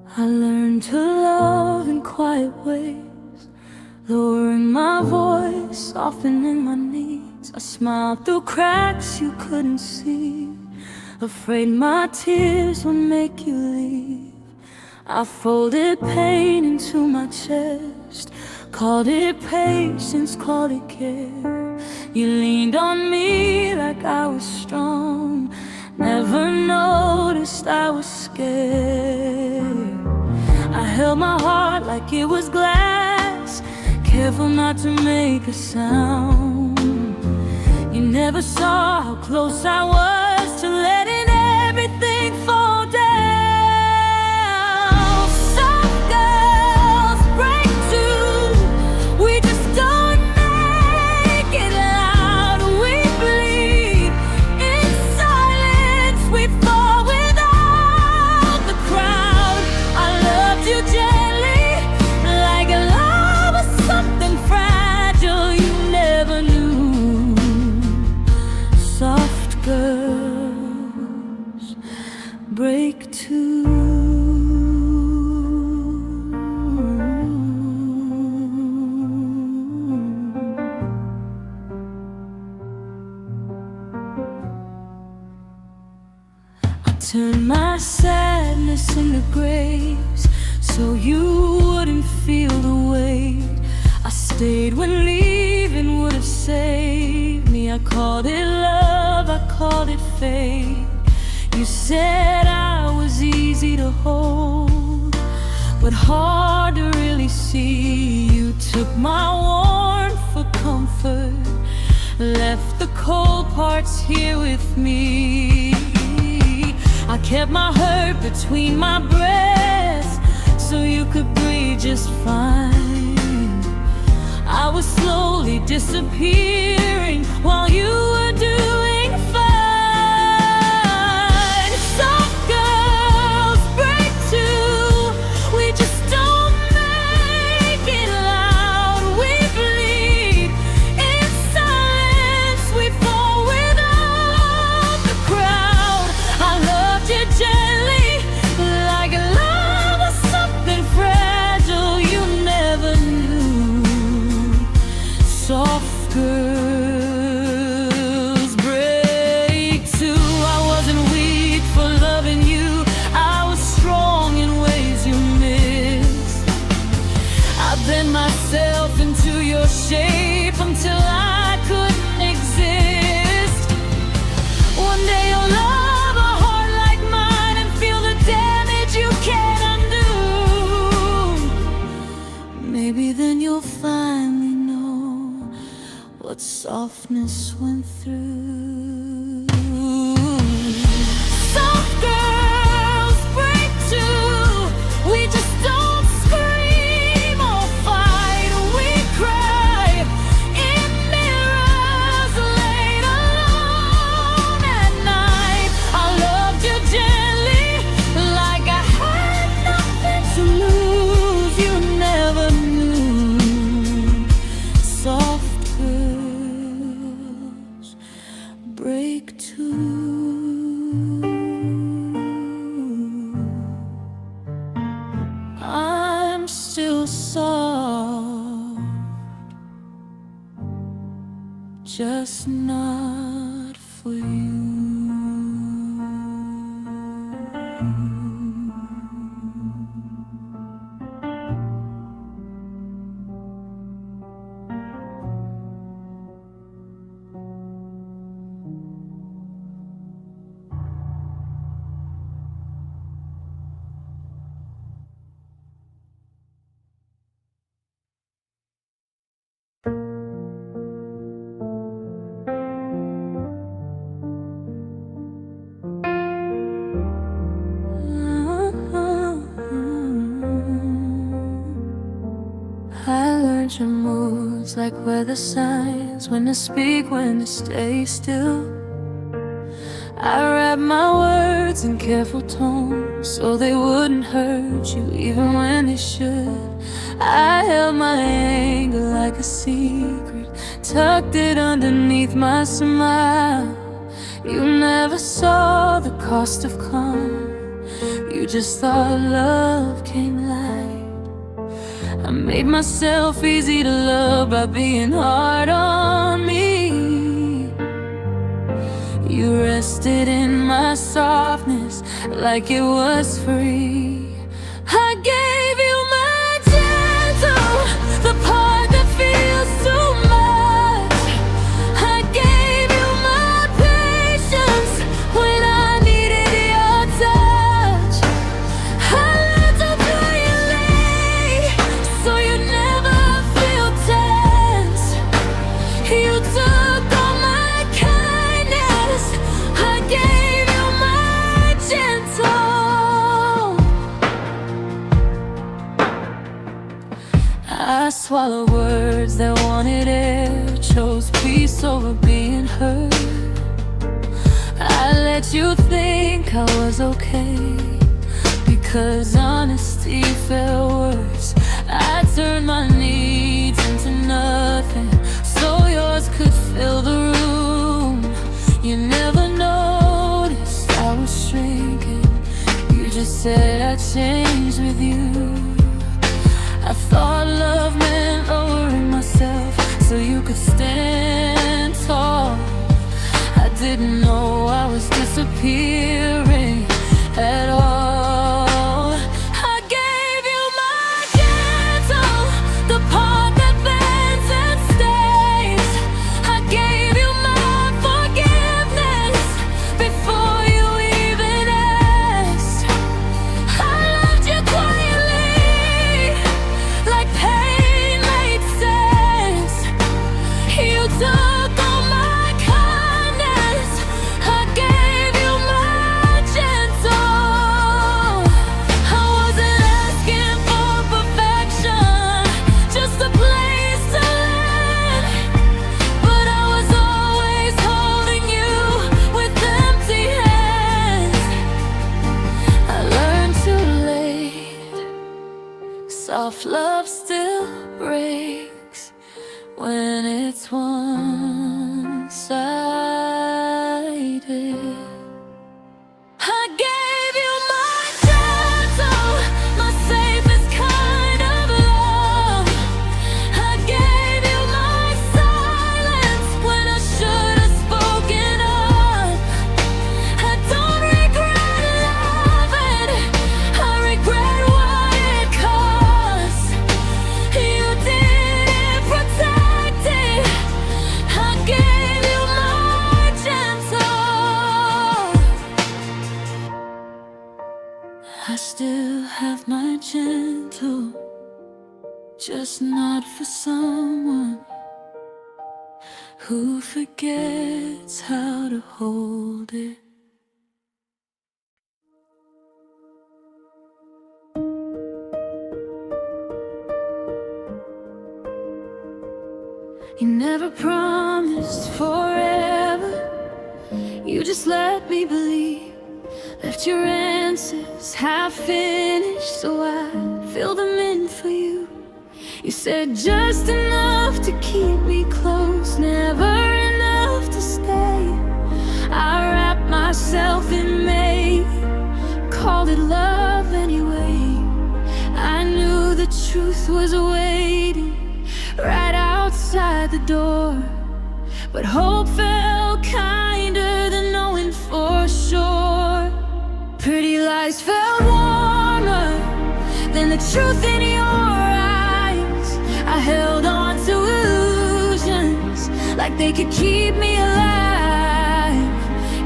I learned to love in quiet ways, lowering my voice, softening my needs. I smiled through cracks you couldn't see, afraid my tears would make you leave. I folded pain into my chest, called it patience, called it care. You leaned on me like I was strong, never noticed I was scared. I held my heart like it was glass, careful not to make a sound. You never saw how close I was to letting everything fall down. Some girls break too, we just don't make it loud. We bleed in silence, we fall without the crowd. I loved you gently, like love was something fragile you never knew. Soft girls break too. I turned my sadness into grace, so you wouldn't feel the weight. I stayed when leaving would have saved me. I called it love, I called it fate. You said I was easy to hold, but hard to really see. You took my warmth for comfort, left the cold parts here with me. I kept my hurt between my breaths, so you could breathe just fine. I was slowly disappearing while you were doing fine. Some girls break too, we just don't make it loud. We bleed in silence, we fall without the crowd. I loved you gently, like love was something fragile you never knew. Soft girls break too. I wasn't weak for loving you, I was strong in ways you missed. I bent myself into your shape until I couldn't exist. One day you'll love a heart like mine and feel the damage you can't undo. Maybe then you'll finally know what softness went through. Some girls break too, we just don't scream or fight. We cry in mirrors late alone at night. I loved you gently, like I had nothing to lose. You never knew. Soft girls break too. I'm still soft, just not for you. I learned your moves like weather signs, when to speak, when to stay still. I wrap my words in careful tones so they wouldn't hurt you even when they should. I held my anger like a secret, tucked it underneath my smile. You never saw the cost of calm. You just thought love came light. I made myself easy to love by being hard on me. You rested in my softness like it was free. I gave you my gentle, the part that feels too much. I gave you my patience when I needed your touch. I learned to play it late so you never feel tense. You took all my kindness. I gave you my gentle. I swallowed words that wanted air, chose peace over being hurt. I let you think I was okay because honesty felt worse. I turned my needs into nothing so yours could fill the room. You never noticed I was shrinking. You just said I changed with you. I thought love meant lowering myself so you could stand tall. I didn't know I was disappearing at all. I gave you my gentle, the part that bends and stays. I gave you my forgiveness before you even asked. I loved you quietly, like pain made sense. You took all my kindness. I gave you my gentle. I wasn't asking for perfection, just a place to land. But I was always holding you with empty hands. I learned too late. Soft love still breaks when it's one-sided. I gave you my gentle, my safest kind of love. I gave you my silence when I should have spoken up. I don't regret loving, I regret what it cost. You didn't protect it. I gave you my gentle. I still have my gentle, just not for someone who forgets how to hold it. You never promised forever, you just let me believe. Left your answers half finished, so I filled them in for you. You said just enough to keep me close, never enough to stay. I wrapped myself in May, called it love anyway. I knew the truth was waiting right outside the door, but hope felt kinder than knowing for sure. Pretty lies felt warmer than the truth in your eyes. I held on to illusions like they could keep me alive.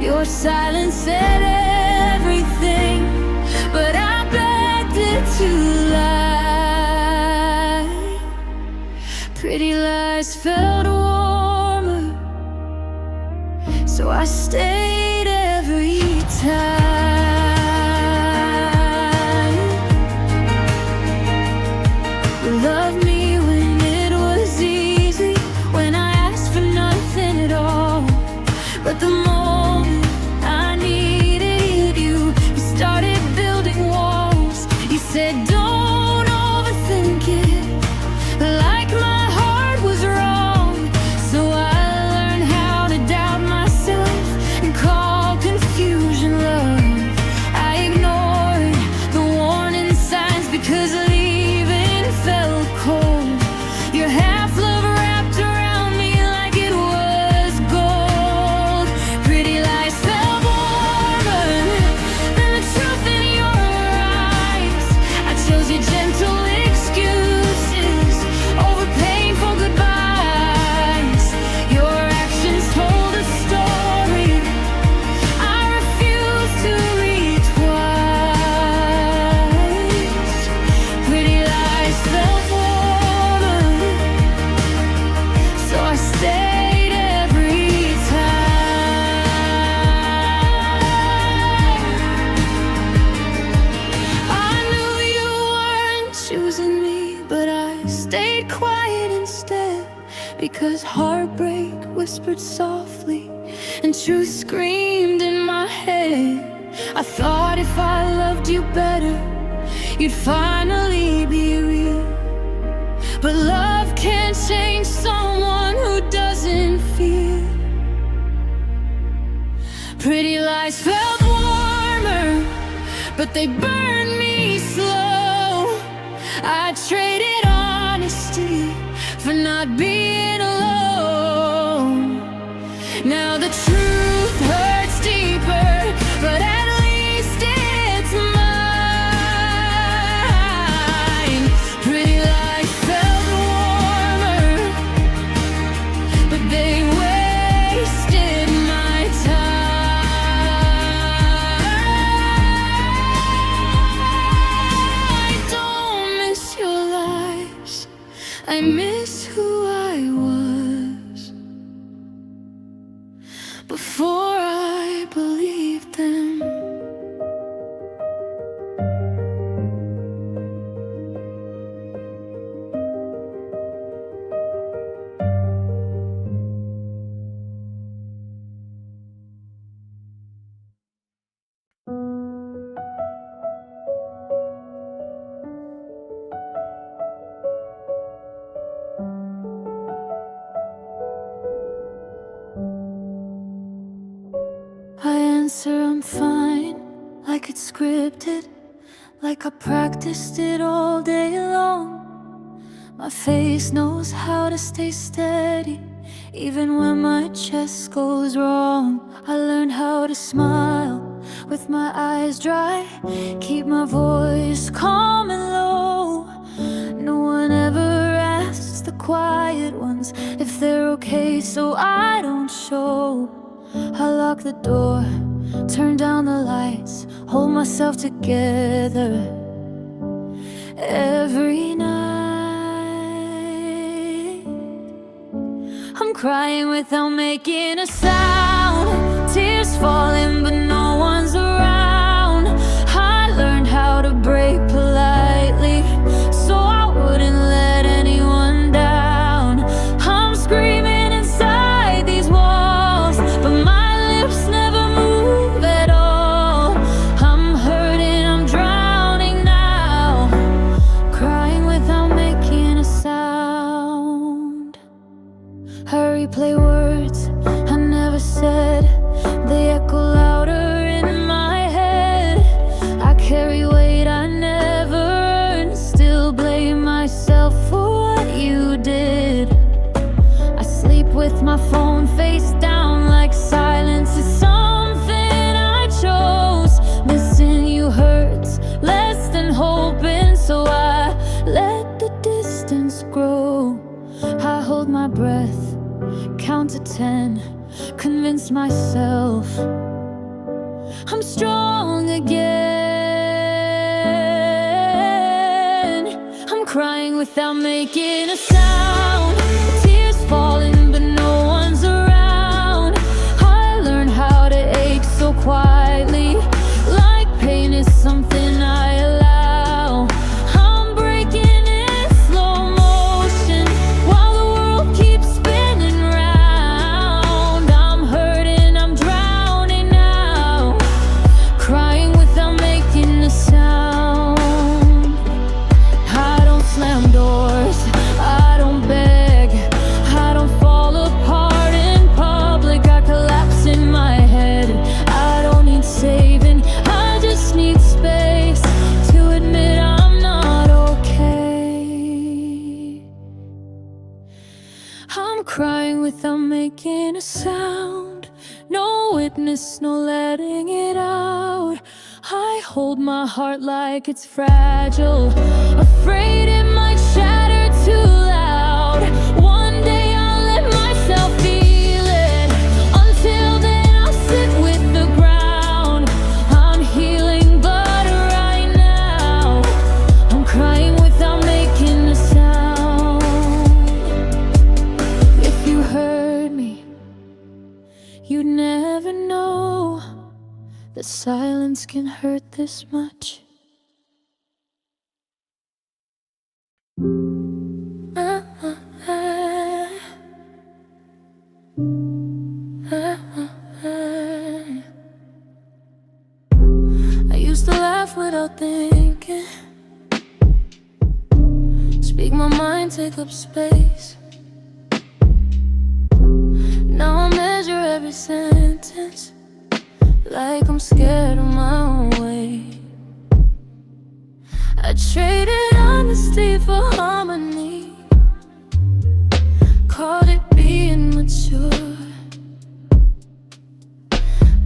Your silence said everything, but I begged it to lie. Pretty lies felt warmer, so I stayed every time. You loved me when it was easy, when I asked for nothing at all. But the moment I needed you, you started building walls. You said don't overthink it, like my heart was wrong. So I learned how to doubt myself and Because heartbreak whispered softly and truth screamed in my head. I thought if I loved you better, you'd finally be real. But love can't change someone who doesn't feel. Pretty lies felt warmer, but they burned me slow. I traded honesty for not being alone. Now the truth hurts deeper, but at least it's mine. Pretty lies felt warmer, but they wasted my time. I don't miss your lies, I miss who I was before I believed them. I answer I'm fine, like it's scripted, like I practiced it all day long. My face knows how to stay steady, even when my chest goes wrong. I learned how to smile with my eyes dry, keep my voice calm and low. No one ever asks the quiet ones if they're okay, so I don't show. I lock the door, turn down the lights, hold myself together every night. I'm crying without making a sound, tears falling but no one's around. I learned how to break politely, so I wouldn't let anyone down. I'm screaming inside these walls, but my lips never move at all. I'm hurting, I'm drowning now, crying without making a sound. I replay words I never said, they echo louder in my head. I carry weight I never earned, still blame myself for what you did. I sleep with my phone face down, like silence is something I chose. Missing you hurts less than hoping, so I let the distance grow. I hold my breath, count to 10, convince myself I'm strong again. I'm crying without making a sound, tears falling but no one's around. I learned how to ache so quietly, like pain is something I allow. I'm breaking in slow motion while the world keeps spinning round. I'm hurting, I'm drowning now, crying without making a sound. I don't slam doors, I don't beg, I don't fall apart in public. I collapse in my head, I don't need saving, I just need space to admit I'm not okay. I'm crying without making a sound, no witness, no letting it out. I hold my heart like it's fragile, afraid it might shatter too loud. One day I'll let myself feel it, until then I'll sit with the ground. I'm healing but right now I'm crying without making a sound. If you heard me, you'd never know that silence can hurt this much. without thinking. Speak my mind, take up space. Now I measure every sentence like I'm scared of my own way. I traded honesty for harmony, called it being mature.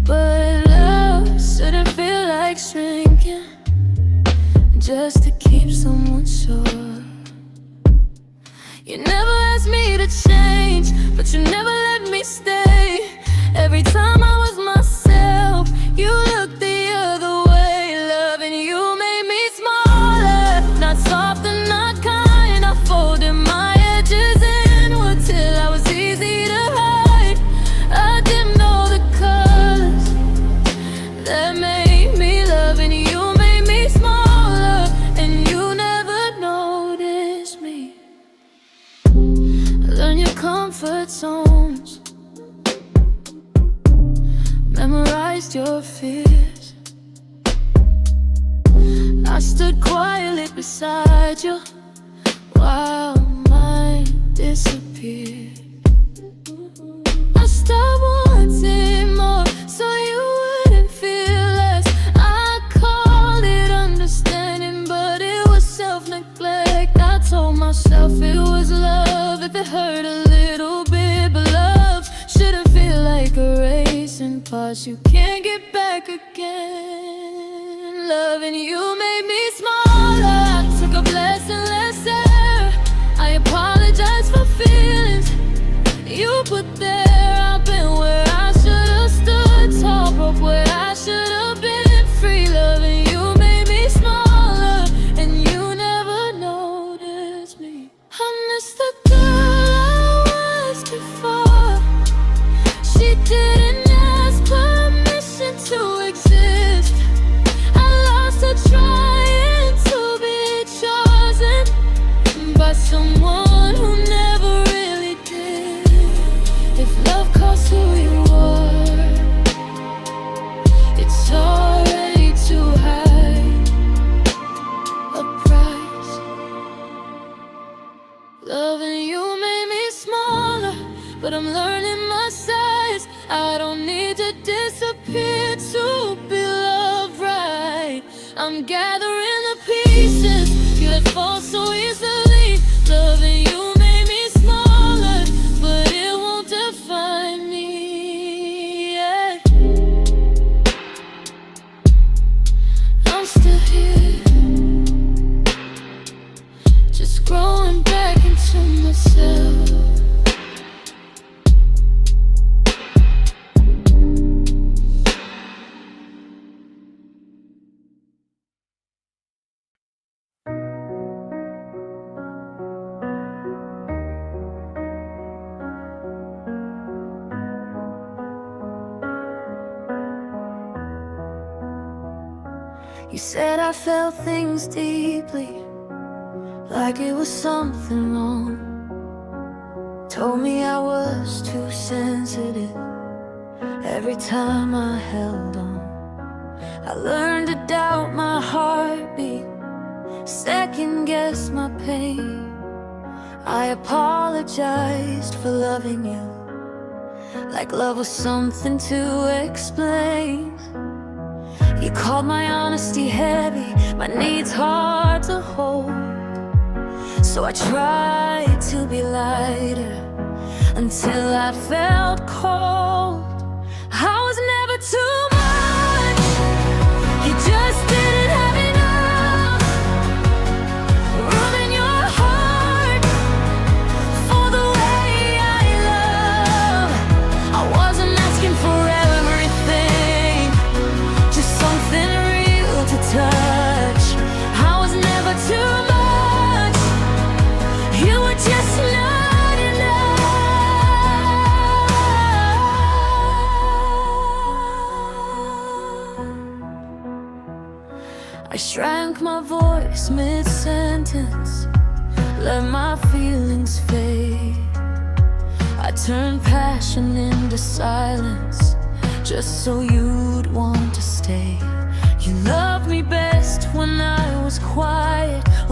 But love shouldn't feel like shrinking just to keep someone sure. You never asked me to change, but you never let me stay. Every time I was myself, you looked the other way. Loving you made me smaller, not soft and not kind. I folded my edges inward till I was easy to hide. I dimmed all the colors that made me love, and you made me smaller, and you never noticed me. Learn your comfort zones, memorized your fears. I stood quietly beside you while mine disappeared. I stopped wanting more so you wouldn't feel less. I called it understanding, but it was self-neglect. I told myself it was love if it hurt a little bit, but love shouldn't feel like a race in parts you can't get back again. Loving you made me smaller, I took up less and less air. I apologize for feelings you put there. I've been where I should've stood tall, broke where I should've been free. Loving you made me smaller, and you never noticed me. I miss the girl I was before. She didn't ask permission to exist. I lost her trying to be chosen by someone who never really did. If love costs who you are, it's already too high a price. Loving you made me smaller, but I'm learning my size. I don't need to disappear to be loved right. I'm gathering the pieces you let fall so easily. Loving you made me smaller, but it won't define me. Yeah. I'm still here, just growing back into myself. You said I felt things deeply, like it was something wrong. Told me I was too sensitive every time I held on. I learned to doubt my heartbeat, second guess my pain. I apologized for loving you like love was something to explain. You called my honesty heavy, my needs hard to hold. So I tried to be lighter until I felt cold. I was never too much, you just didn't have enough room in your heart for the way I love. I wasn't asking for everything, just something real to touch. I was never too much, you were just not enough. I shrank my voice mid-sentence, let my feelings fade. I turned passion into silence just so you'd want to stay. You loved me best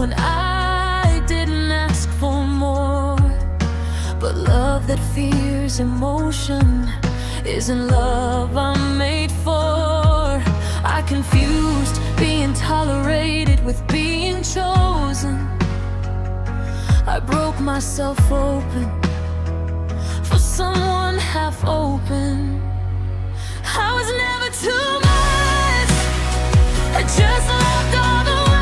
when I didn't ask for more. But love that fears emotion isn't love I'm made for. I confused being tolerated with being chosen. I broke myself open for someone half open. I was never too much, I just loved all the way.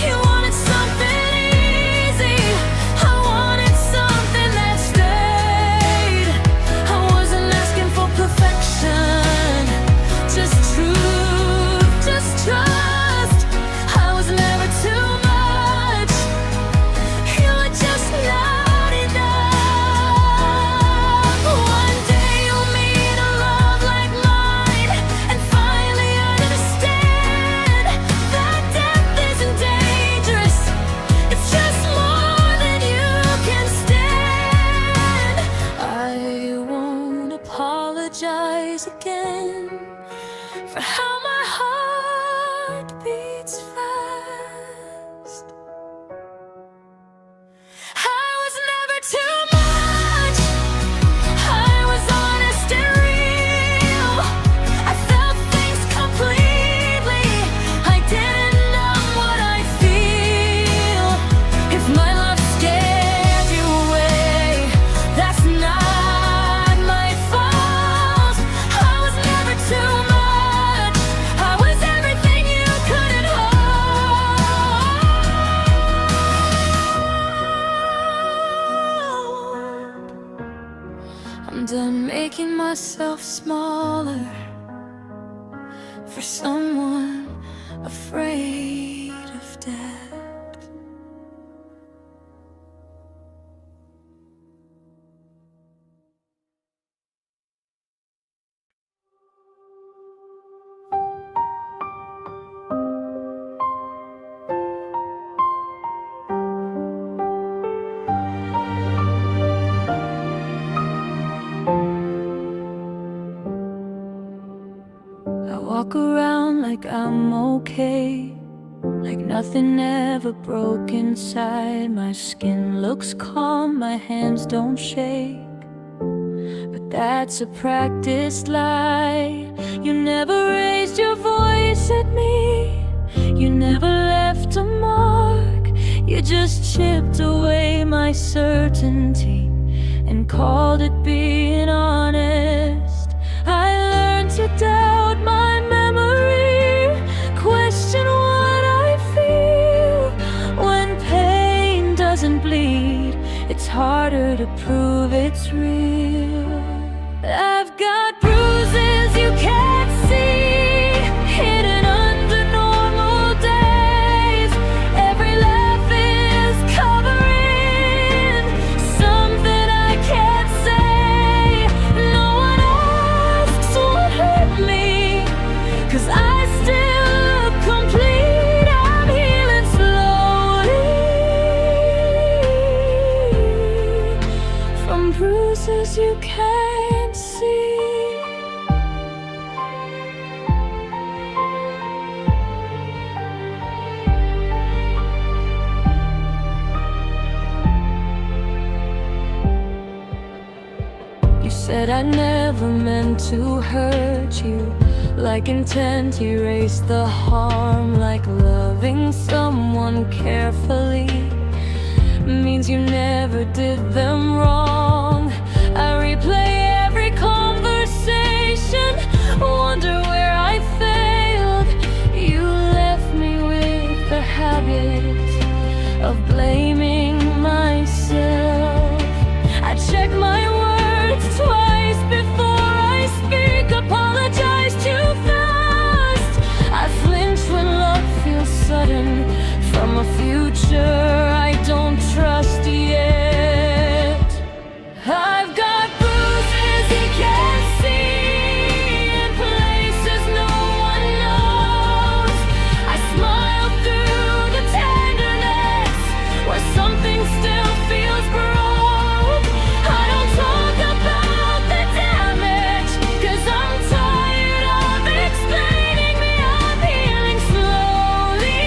You wanted something easy, I wanted something that stayed. I wasn't asking for perfection, just truth, just trust. I was never too much, you were just not enough. One day you'll meet a love like mine and finally understand that death isn't dangerous, it's just more than you can stand. I won't apologize again for how my heart beats fast. I was never too much, I was honest and real. I felt things completely, I didn't know what I feel. If my love scared you away, that's not my fault. I was never too much, I was everything you couldn't hold. I'm done making myself smaller for someone afraid of death. I walk around like I'm okay, like nothing ever broke inside. My skin looks calm, my hands don't shake, but that's a practiced lie. You never raised your voice at me, you never left a mark. You just chipped away my certainty and called it being honest. I learned to doubt my memory, question what I feel. When pain doesn't bleed, it's harder to prove it's real. I've got bruises you can't see, hidden under normal days. Every laugh is covering something I can't say. No one asks what hurt me, 'cause I still look complete. I'm healing slowly from bruises you can't see. You said I never meant to hurt you, like intent erased the harm. Like loving someone carefully means you never did them wrong. I replay every conversation, wonder where I failed. You left me with the habit of blaming myself. I check my words twice before I speak, apologize too fast. I flinch when love feels sudden from a future I don't trust yet. I've got bruises you can't see, in places no one knows. I smile through the tenderness where something still feels broke. I don't talk about the damage, 'cause I'm tired of explaining me. I'm healing slowly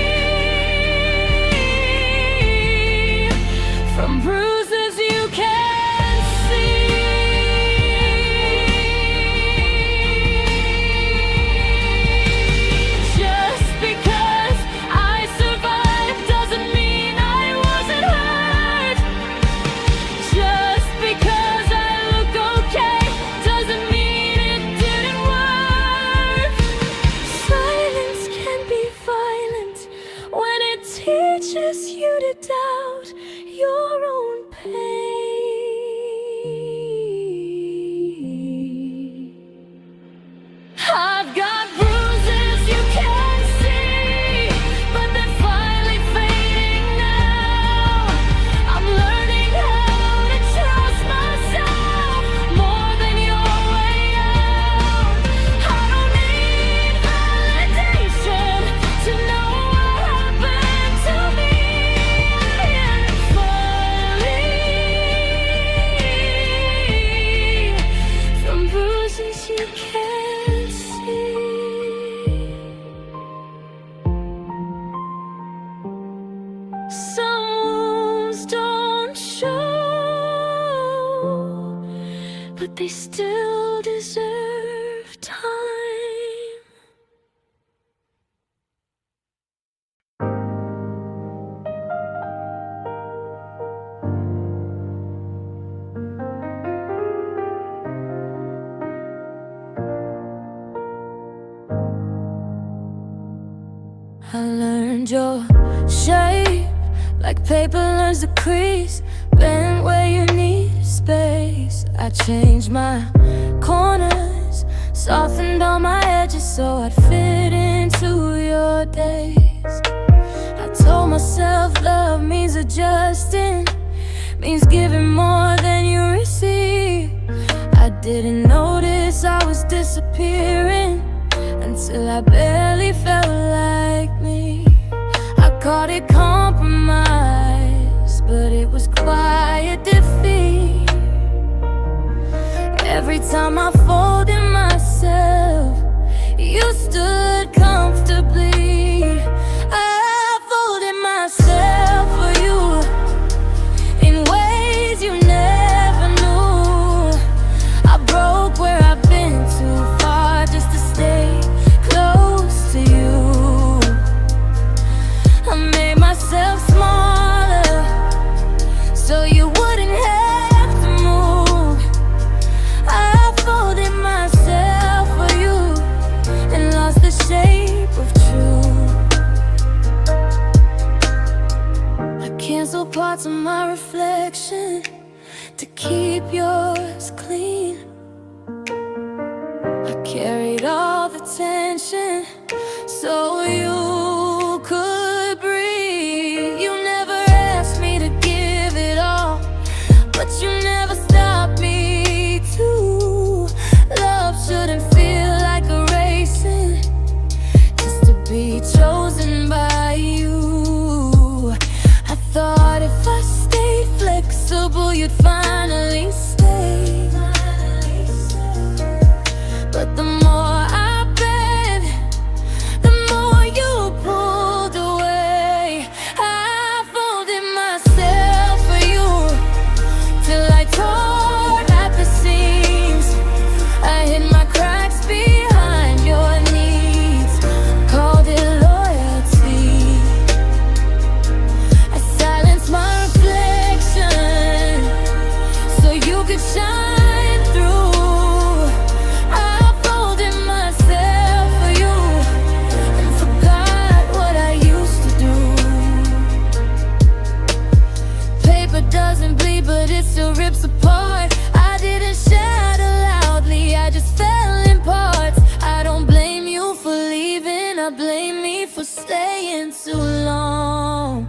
teaches you to doubt your own pain. I've got bruises you can't see, but they're finally fading now. I'm learning how to trust myself more than your way out. I don't need validation to know what happened to me. And finally, from bruises you can't see. Some wounds don't show, but they still deserve time. I learned your shape like paper learns the crease, bend where you need space. I changed my corners, softened all my edges so I'd fit into your days. I told myself love means adjusting, means giving more than you receive. I didn't notice I was disappearing until I barely felt like me. I called it compromise, but it was quiet defeat. Every time I folded myself, you stood comfortably. I folded myself for you in ways you never knew. I broke where I've been too far just to stay close to you. I made myself smaller so you wouldn't have to move. I folded myself for you and lost the shape of truth. I canceled parts of my reflection to keep yours clean. I carried all the tension so you could breathe. You never asked me to give it all, but you never stopped me to. Love shouldn't feel like a racing just to be chosen by you. I thought if I stayed flexible, you'd finally stay. But the more I bent, the more you pulled away. I folded myself for you till I tore at the seams. I hid my cracks behind your needs, called it loyalty. I silenced my reflection so you could shine through. I folded myself for you and forgot what I used to do. Paper doesn't bleed, but it still rips apart. I didn't shatter loudly, I just fell in parts. I don't blame you for leaving, I blame me for staying too long.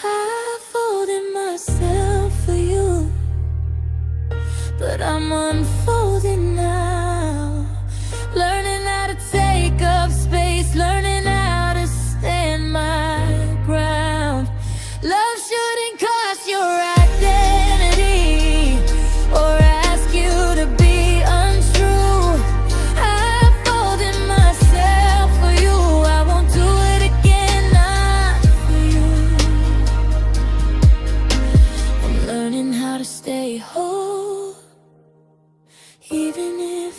I folded myself for you, but I'm unfolding now. Learning how to take up space, learning how to stand my ground. Love shouldn't cost your identity or ask you to be untrue. I folded myself for you, I won't do it again, not for you. I'm learning how to stay whole, even if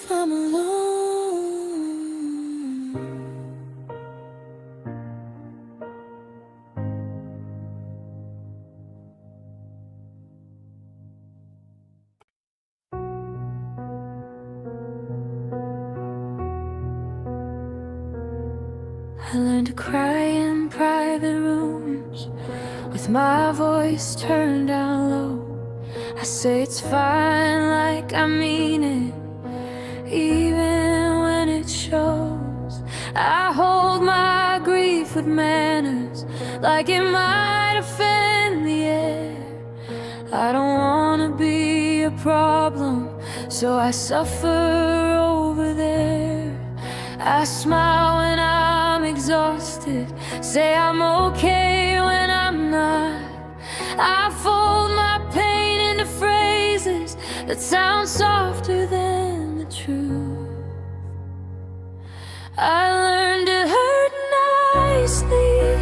I learned to cry in private rooms with my voice turned down low. I say it's fine like I mean it, even when it shows. I hold my grief with manners, like it might offend the air. I don't wanna be a problem, so I suffer over there. I smile when I'm exhausted, say I'm okay when I'm not. I fold my pain into phrases that sound softer than the truth. I learned to hurt nicely,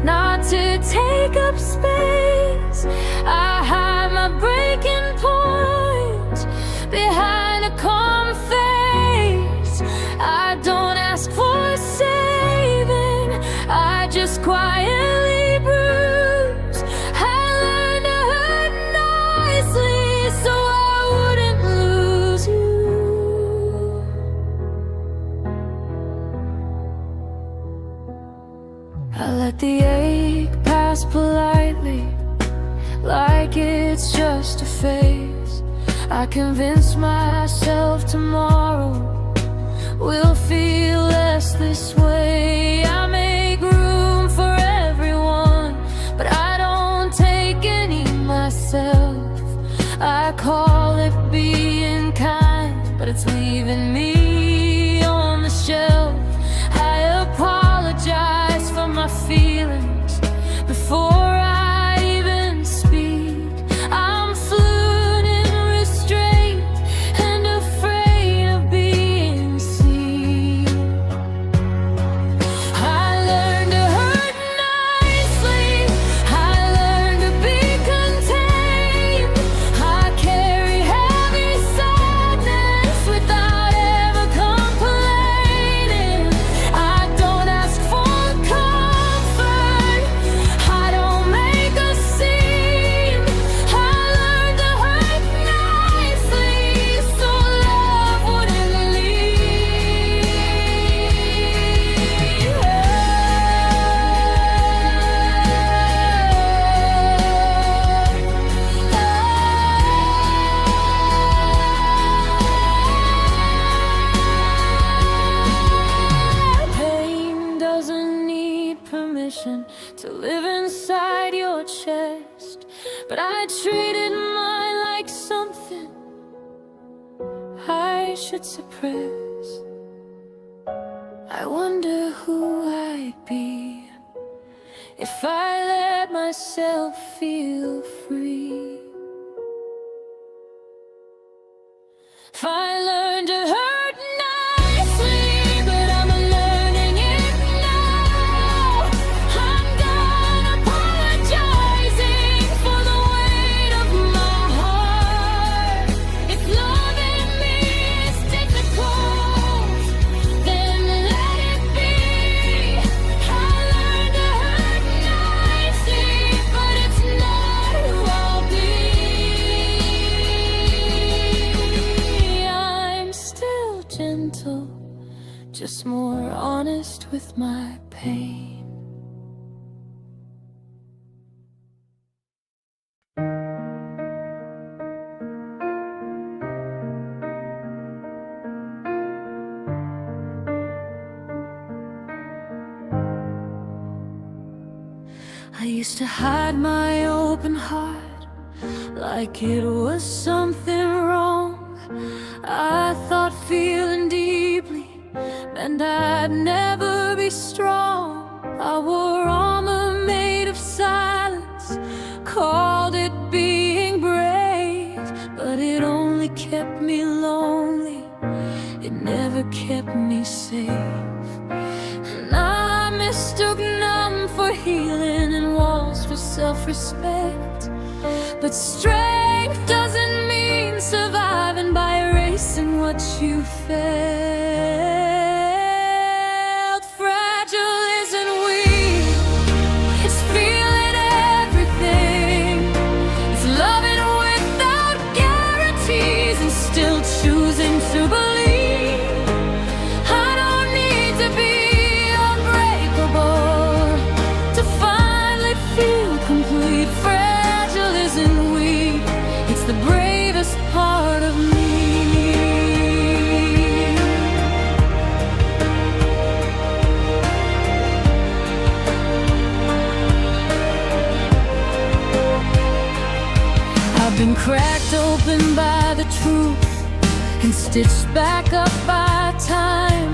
not to take up space. I hide my breaking points behind a calm face. I don't ask for saving, I just quietly bruise. I learned to hurt nicely so I wouldn't lose you. I let the ache pass politely, like it's just a phase. I convince myself tomorrow will feel less this way. I make room for everyone, but I don't take any myself. I call it being kind, but it's leaving me on the shelf. I apologize for my feelings before I even speak. I'm fluent in restraint and afraid of being seen. I learned to hurt nicely, I learned to be contained. I carry heavy sadness without ever complaining. I don't ask for comfort, I don't make a scene. I learned to hurt nicely so love wouldn't leave. Pain doesn't need permission to live inside your chest, but I treated mine like something I should suppress. I wonder who I'd be if I let myself feel free. If I learned to hurt nicely, but I'm learning it now. I'm done apologizing for the weight of my heart. If loving me is difficult, then let it be. I learned to hurt nicely, but it's not who I'll be. I'm still gentle, just more honest with my pain. I used to hide my open heart like it was something wrong. I thought feeling deeply meant I'd never be strong. I wore armor made of silence, called it being brave, but it only kept me lonely, it never kept me safe. And I mistook numb for healing and walls for self-respect. But strength doesn't mean surviving by erasing what you felt. Fragile isn't weak, it's feeling everything. It's loving without guarantees and still choosing to believe. I don't need to be unbreakable cracked open by the truth and stitched back up by time.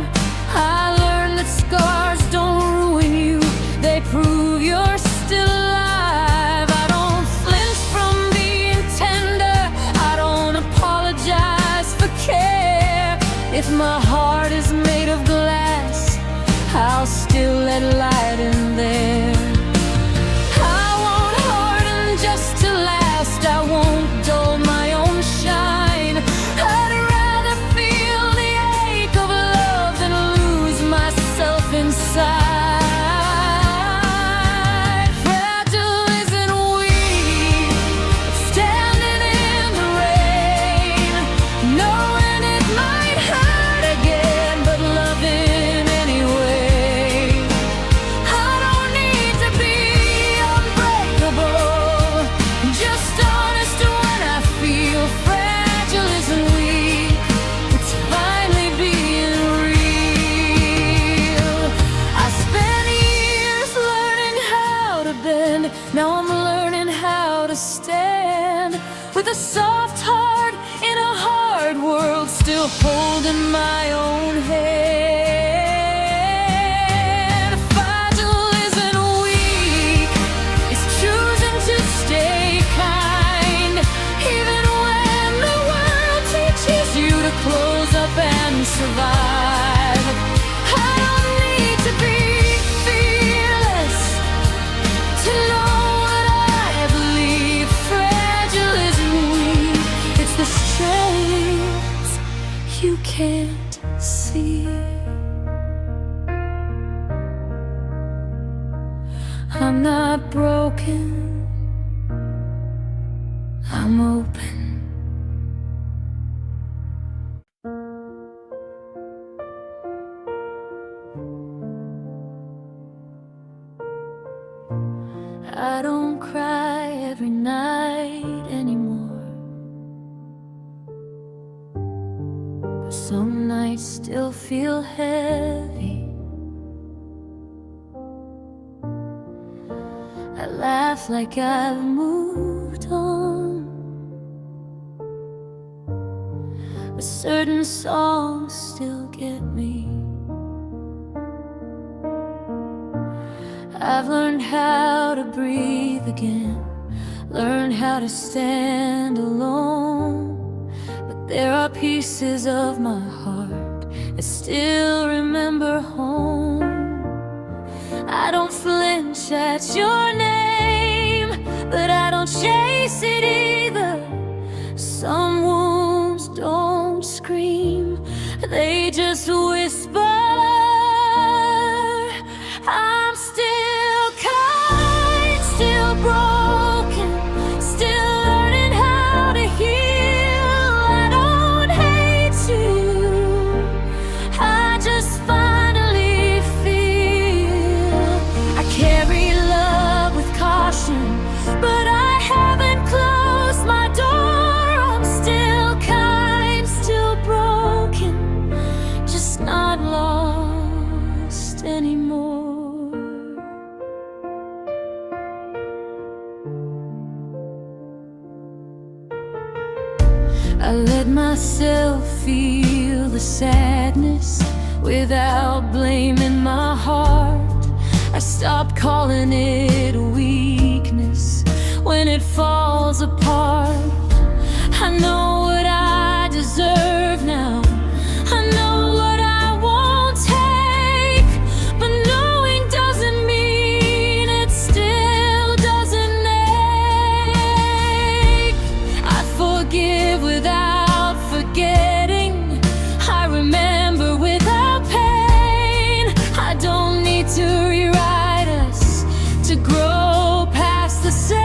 I learned that scars don't ruin you, they prove you're still alive. I don't flinch from being tender, I don't apologize for care. If my heart is made of glass, I'll still let light in there. I won't harden just to last, I won't dull my own shine. I'd rather feel the ache of love than lose myself inside. Fragile isn't weak, but standing in the rain, knowing it might hurt again, but loving anyway. I don't need to be unbreakable, just honest when I feel. Fragile isn't weak, it's finally being real. I spent years learning how to bend, now I'm learning how to stand. With a soft heart in a hard world, still holding my own hand. Fragile isn't weak, it's choosing to stay kind, even when the world teaches you to close up and survive. I don't need to be fearless to know what I believe. Fragile isn't weak, it's the strength you can't see. I'm not broken, I'm open. I don't cry every night anymore, but some nights still feel heavy. I laugh like I've moved on, but certain songs still get me. I've learned how to breathe again, learned how to stand alone, but there are pieces of my heart that still remember home. I don't flinch at your name, but I don't chase it either. Some wounds don't scream, they just whisper. I'm still kind, still broken, still learning how to heal. I don't hate you, I just finally feel. I carry love with caution, but I haven't closed my door. I'm still kind, still broken, just not lost anymore. I let myself feel the sadness without blaming my heart. I stopped calling it weakness when it falls apart. I know what I deserve now, I know what I won't take, but knowing doesn't mean it still doesn't ache. I forgive without forgetting, I remember without pain. I don't need to rewrite us to grow past the same.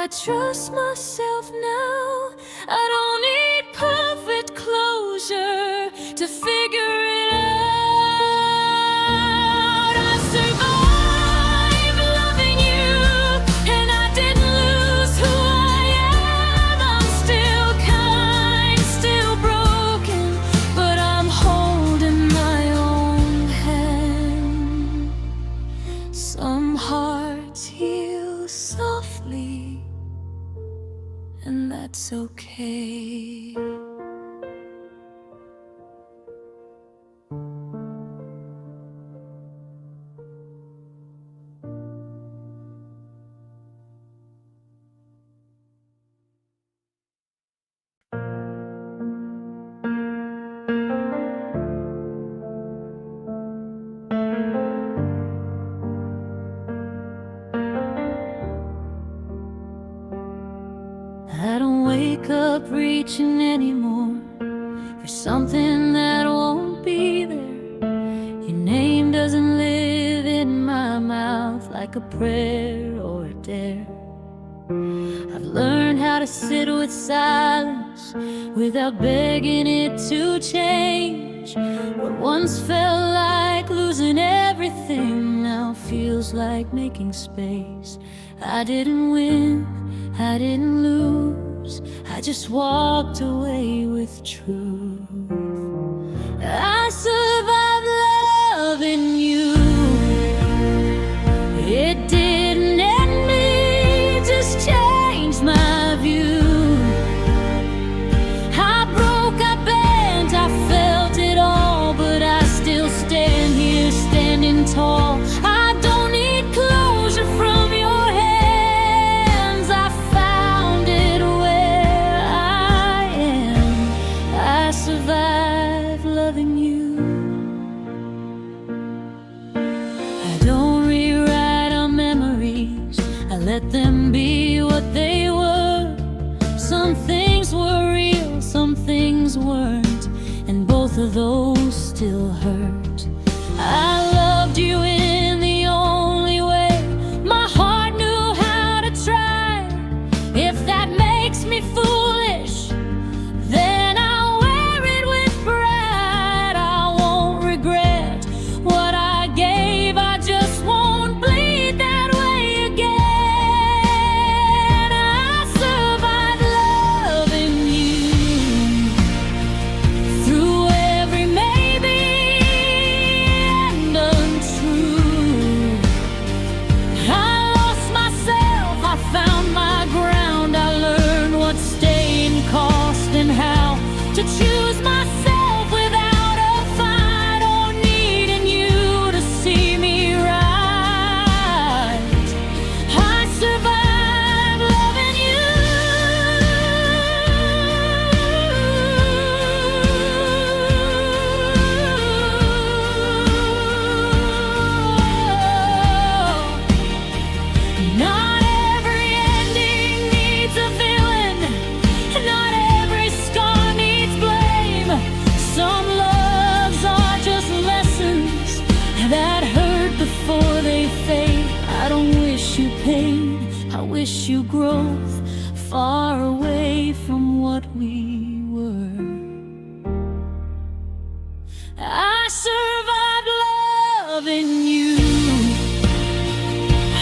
I trust myself now. I don't need perfect closure to figure it out. I survived loving you, and I didn't lose who I am. I'm still kind, still broken, but I'm holding my own hand. Some hearts heal softly, and that's okay. I don't wake up reaching anymore for something that won't be there. Your name doesn't live in my mouth like a prayer or a dare. I've learned how to sit with silence without begging it to change. What once felt like losing everything now feels like making space. I didn't win, I didn't lose, I just walked away with truth. I survived loving you. It didn't end me, just changed my view. I broke, I bent, I felt it all, but I still stand here, standing tall. I don't need closure from your hands. I found it where I am. I survived loving you. I don't rewrite our memories, I let them be what they were. Some things were real, some things weren't, and both of those still hurt. I loved you in the only way my heart knew how to try. If that makes me foolish, then I'll wear it with pride. I won't regret what I gave, I just won't bleed that way again. I survived loving you through every maybe and untrue. I lost myself, I found my ground. I learned what staying cost and how to choose myself without a fight or needing you to see me right. I survived loving you. Not every ending needs a villain, not every scar needs blame. Some loves are just lessons that hurt before they fade. I don't wish you pain, I wish you growth, far away from what we were. I survived loving you.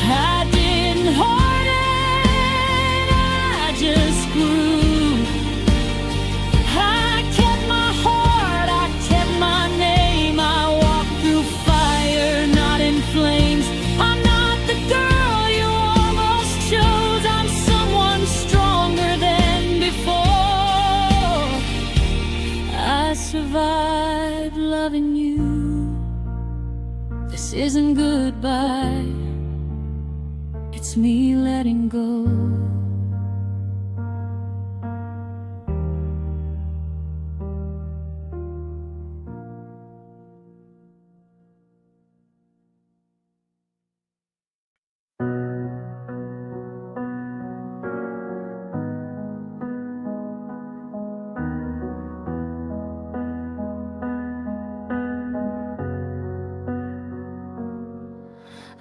I didn't harden, I just grew. I kept my heart, I kept my name. I walked through fire, not in flames. I'm not the girl you almost chose, I'm someone stronger than before. I survived loving you. This isn't goodbye, it's me letting go.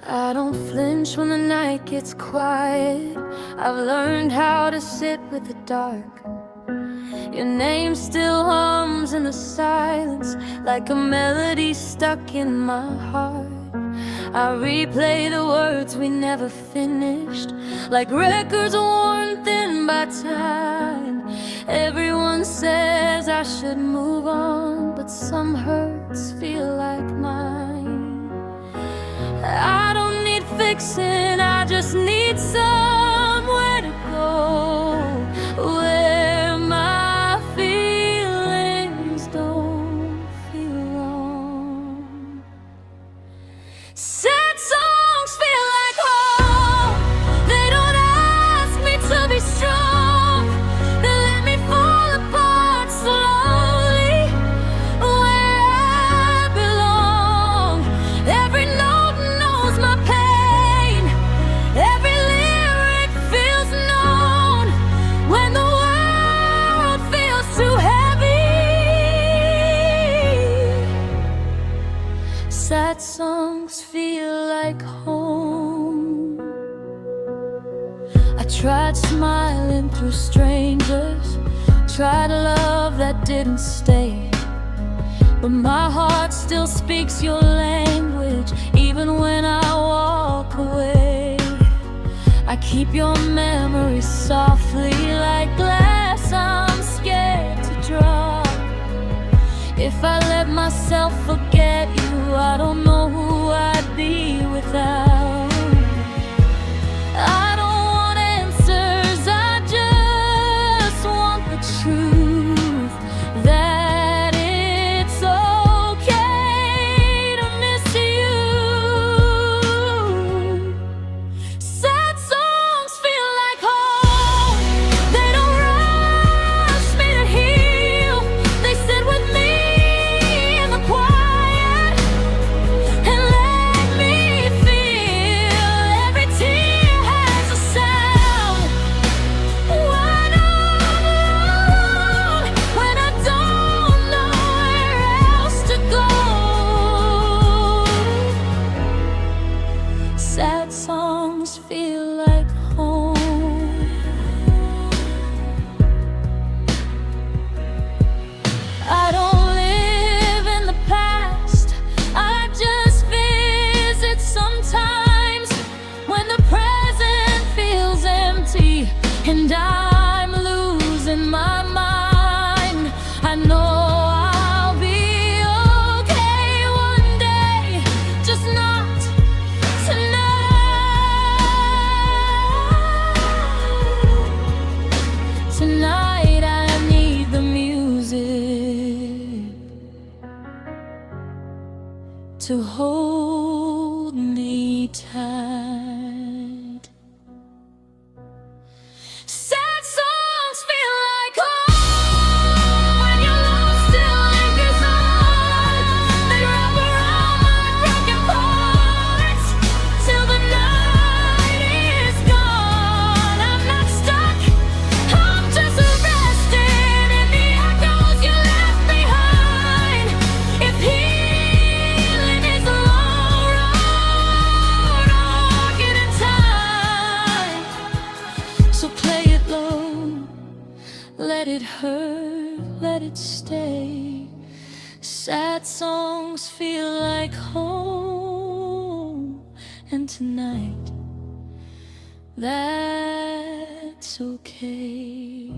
I don't flinch when the night gets quiet. I've learned how to sit with the dark. Your name still hums in the silence, like a melody stuck in my heart. I replay the words we never finished, like records worn thin by time. Everyone says I should move on, but some hurts feel like mine. I don't need fixing, I just need somewhere to go, where my feelings don't feel wrong. Sad songs feel like home. They don't ask me to be strong. They let me fall apart slowly, where I belong. Every note knows my pain. Every lyric feels known. When the world feels too heavy, sad songs feel like home. I tried smiling through strangers, tried love that didn't stay, but my heart still speaks your language, even when I walk away. I keep your memory softly like glass I'm scared to drop. If I let myself forget you, I don't know who I'd be without. I don't want answers, I just want the truth, that it's okay to miss you. Sad songs feel like home. They don't rush me to heal. They sit with me in the quiet and let me feel. Every tear has a sound. When I'm alone, when I don't know where else to go, sad songs feel like home. I don't live in the past, I just visit sometimes. When the present feels empty and I'm losing my mind, I know I'll be okay one day, just not tonight. Tonight I need the music to hold me tight. Sad songs feel like home. When your love still lingers on, they wrap around my broken parts till the night is gone. I'm not stuck, I'm just resting in the echoes you left behind. If healing is a long road, or get in time, so play it low, let it hurt, let it stay. Sad songs feel like home, and tonight, that's okay.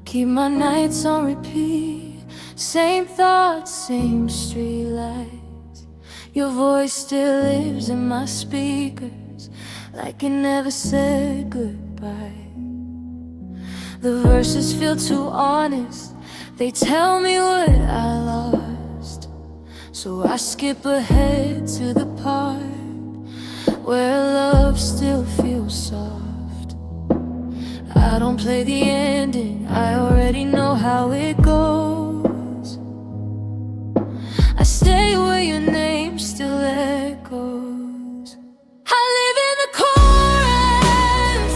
Keep my nights on repeat, same thoughts, same street lights. Your voice still lives in my speakers, like it never said goodbye. The verses feel too honest, they tell me what I lost. So I skip ahead to the part where love still feels soft. I don't play the ending, I already know how it goes. I stay where your name still echoes. I live in the chorus,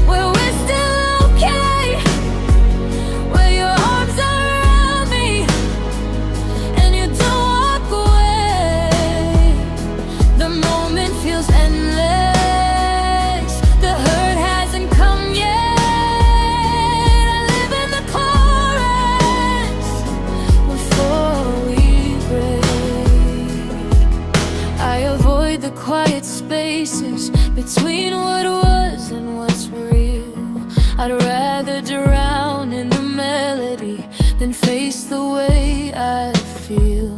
where we're still okay, where your arms are around me and you don't walk away. The moment feels endless, the hurt hasn't come yet. I live in the chorus before we break. I avoid the quiet spaces between what was and what's real. I'd rather drown in the melody than face the way I feel.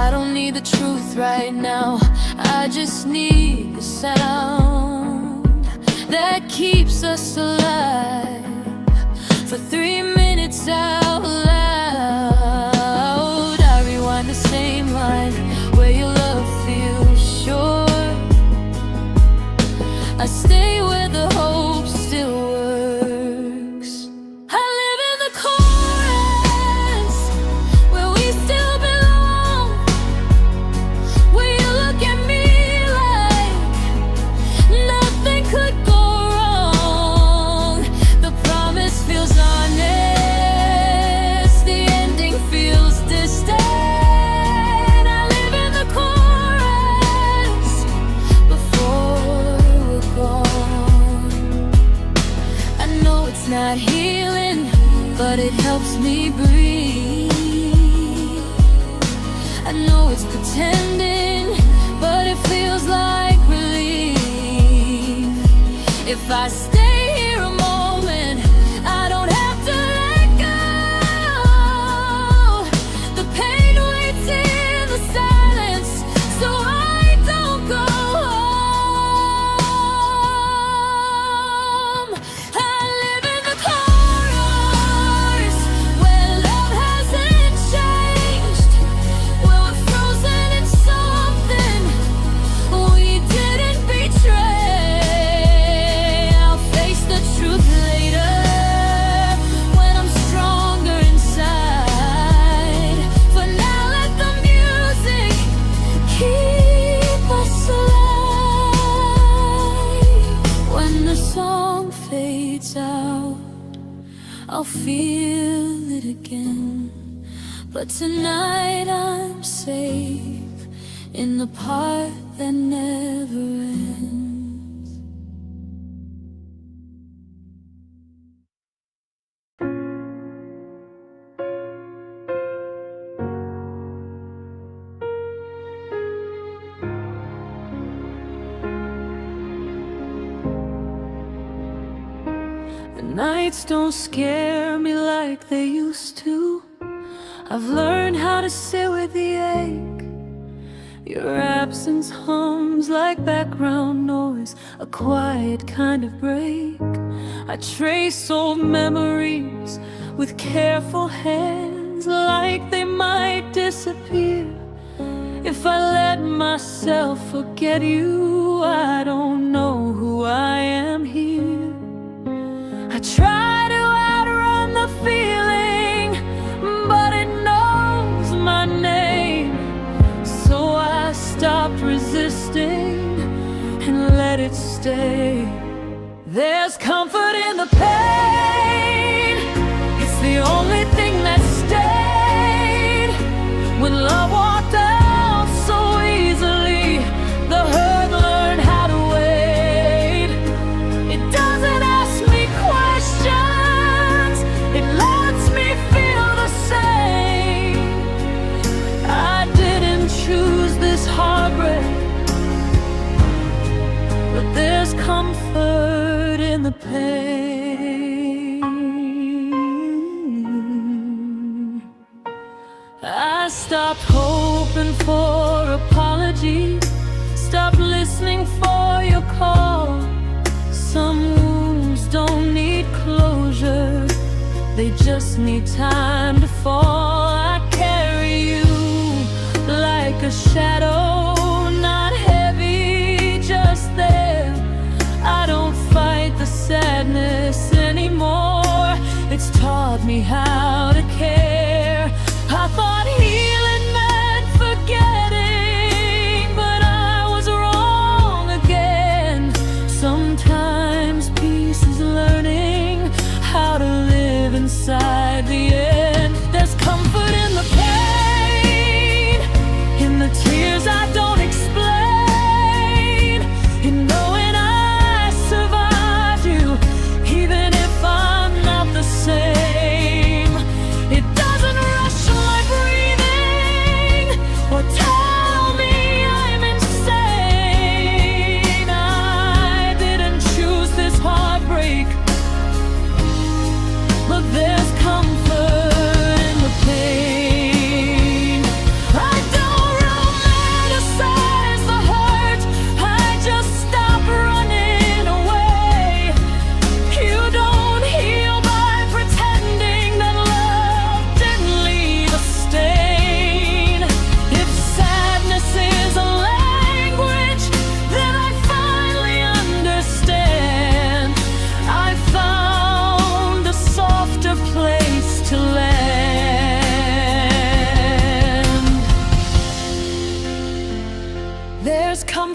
I don't need the truth right now, I just need the sound that keeps us alive for 3 minutes out loud. I rewind the same line where your love feels sure. I stay where the hope still works. I live in the chorus, where we still belong, where you look at me like nothing could go wrong. The promise feels honest, the ending feels distant. I live in the chorus before we're gone. I know it's not healing, but it helps me breathe. I know it's pretending, but it feels like relief. If I stay here a moment, I don't have to let go. The pain waits in the silence, so I don't go home. I live in the chorus, where love hasn't changed, where we're frozen in something we didn't betray. I'll face the truth later, when I'm stronger inside. For now, let the music keep us alive. When the song fades out, I'll feel it again. But tonight I'm safe in the part that never ends. The nights don't scare me like they used to. I've learned how to sit with the ache. Your absence hums like background noise, a quiet kind of break. I trace old memories with careful hands, like they might disappear. If I let myself forget you, I don't know who I am here. I try to outrun the feeling, but it knows my name. So I stopped resisting and let it stay. There's comfort in the pain, it's the only thing that stayed. When love walked out so easily, the hurt learned how to wait. It doesn't ask me questions, it lets me feel the same. I didn't choose this heartbreak, but there's comfort in the pain. I stopped hoping for apologies, stopped listening for your call. Some wounds don't need closure, they just need time to fall. I carry you like a shadow, not heavy, just there. I don't fight the sadness anymore, it's taught me how to care. I thought he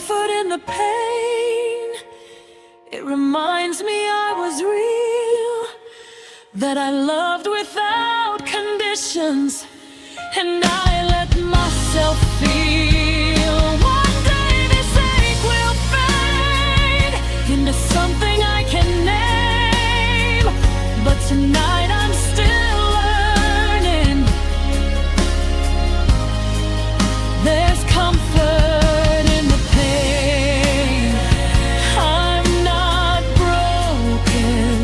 comfort in the pain. It reminds me I was real, that I loved without conditions, and I let myself feel. One day this ache will fade into something I can name, but tonight I'm still learning. There's comfort in the pain. I'm not broken,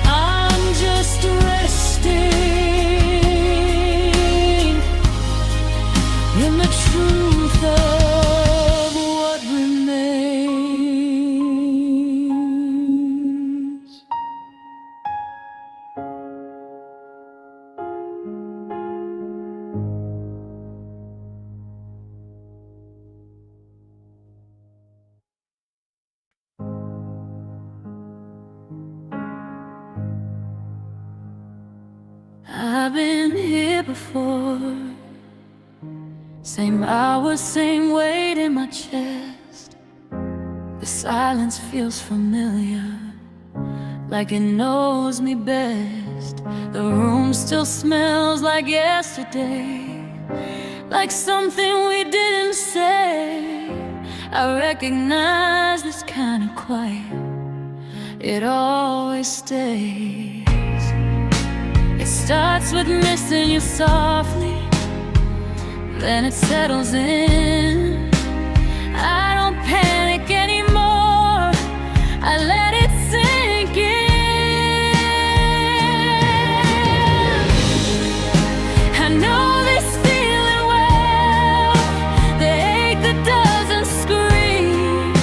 I'm just resting in the truth of what remains. I've been here before. Same hours, same weight in my chest. The silence feels familiar, like it knows me best. The room still smells like yesterday, like something we didn't say. I recognize this kind of quiet, it always stays. It starts with missing you softly, then it settles in. I don't panic anymore, I let it sink in. I know this feeling well, the ache that doesn't scream,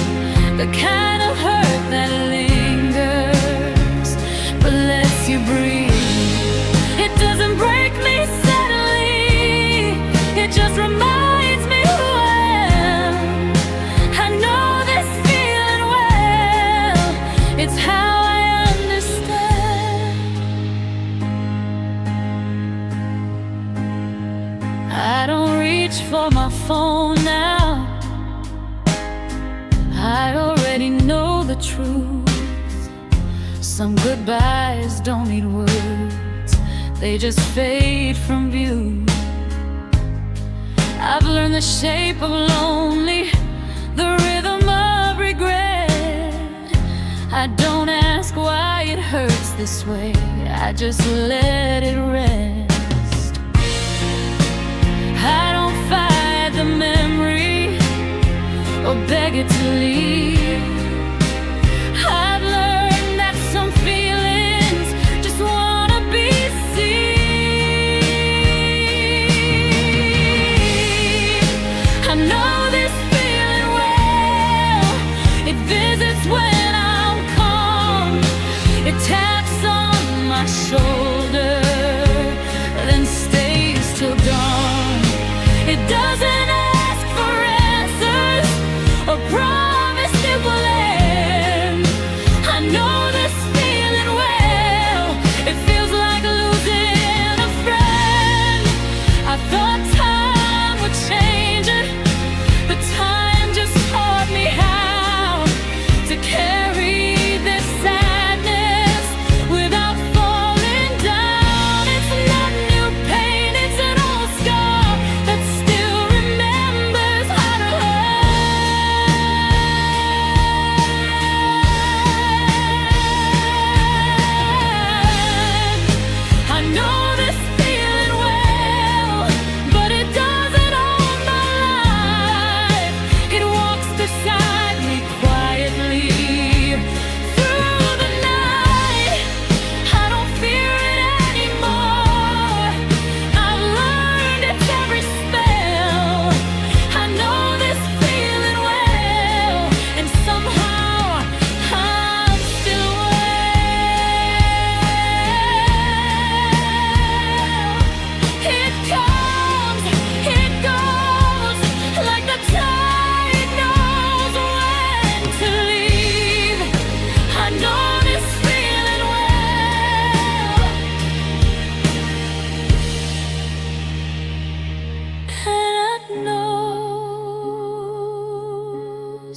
the kind of hurt that lingers but lets you breathe. It doesn't break me suddenly, it just reminds me who I am. I know this feeling well, it's how I understand. I don't reach for my phone now, I already know the truth. Some goodbyes don't need words, they just fade from view. I've learned the shape of lonely, the rhythm of regret. I don't ask why it hurts this way, I just let it rest. I don't fight the memory or beg it to leave. I've learned that some feelings just wanna be seen. I know this feeling well, it visits when I'm calm. It taps on my shoulder, then stays till dawn. It doesn't ask for answers or promises.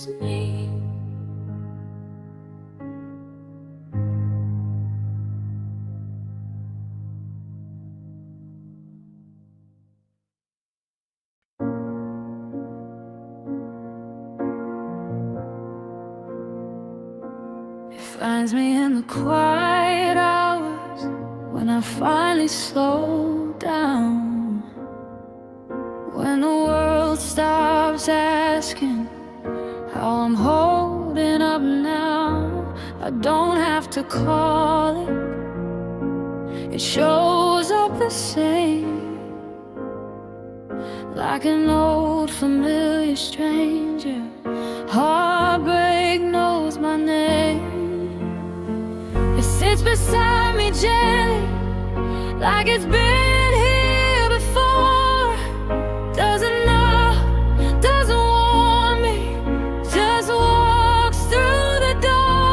leaves me. It finds me in the quiet hours when I finally slow down, when the world stops asking how I'm holding up now. I don't have to call it, it shows up the same, like an old familiar stranger. Heartbreak knows my name. It sits beside me gently, like it's been here before. Doesn't know, doesn't want me, just walks through the door.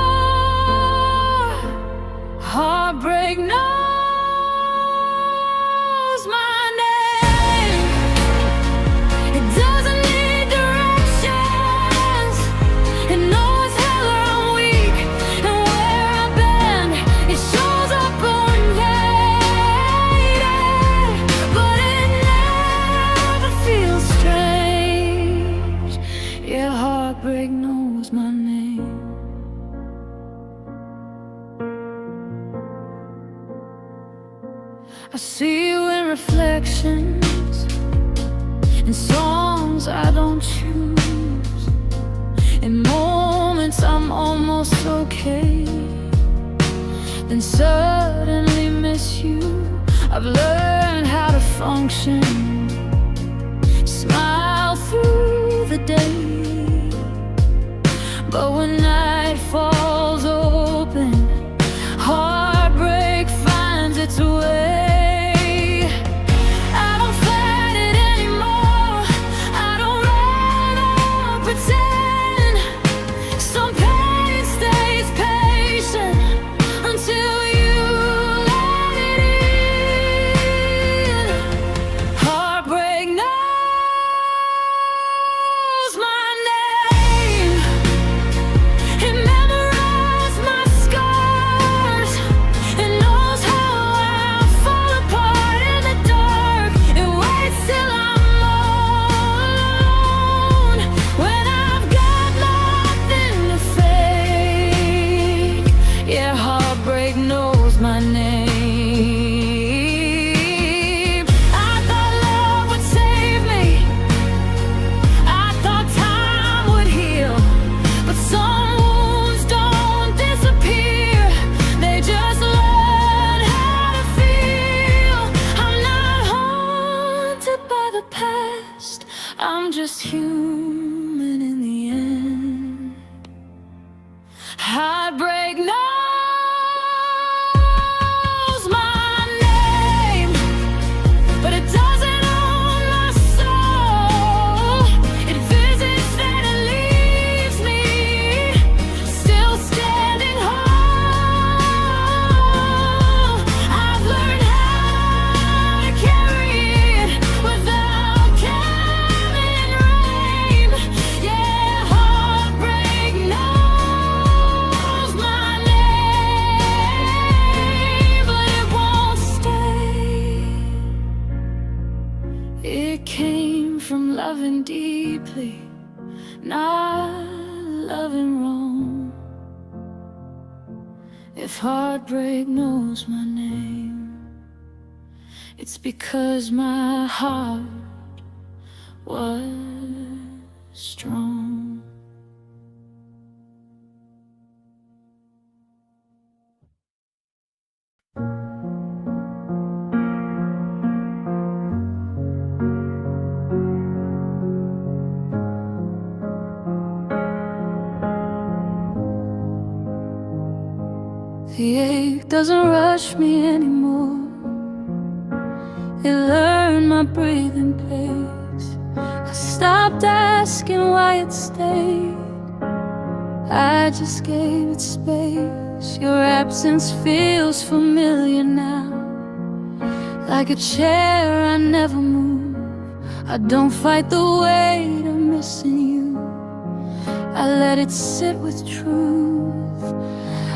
Heartbreak knows my name. It doesn't need directions. It knows how I'm weak and where I've been. It shows up ungated, but it never feels strange. Yeah, heartbreak knows my name. I see you in reflections, in songs I don't choose, in moments I'm almost okay, then suddenly miss you. I've learned how to function, smile through the day, but when night falls open, heartbreak finds its way. I don't fight it anymore, I don't run or pretend. Some pain stays patient until you let it in. Heartbreak knows my name. It memorized my scars. It knows how I fall apart in the dark. It waits till I'm alone, when I've got nothing to fake. Yeah, heartbreak knows my name. I thought love would save me, I thought time would heal, but some wounds don't disappear, they just learn how to feel. I'm not haunted by the past, I'm just human in the end. Heartbreak knows my name, but it doesn't own my soul. It visits and it leaves me, still standing whole. I've learned how to carry it without carrying rain. Yeah, heartbreak knows my name, but it won't stay. It came from loving deeply, not loving wrong. If heartbreak knows my name, it's because my heart was strong. The ache doesn't rush me anymore. It learned my breathing pace. I stopped asking why it stayed, I just gave it space. Your absence feels familiar now, like a chair I never move. I don't fight the weight of missing you, I let it sit with truth.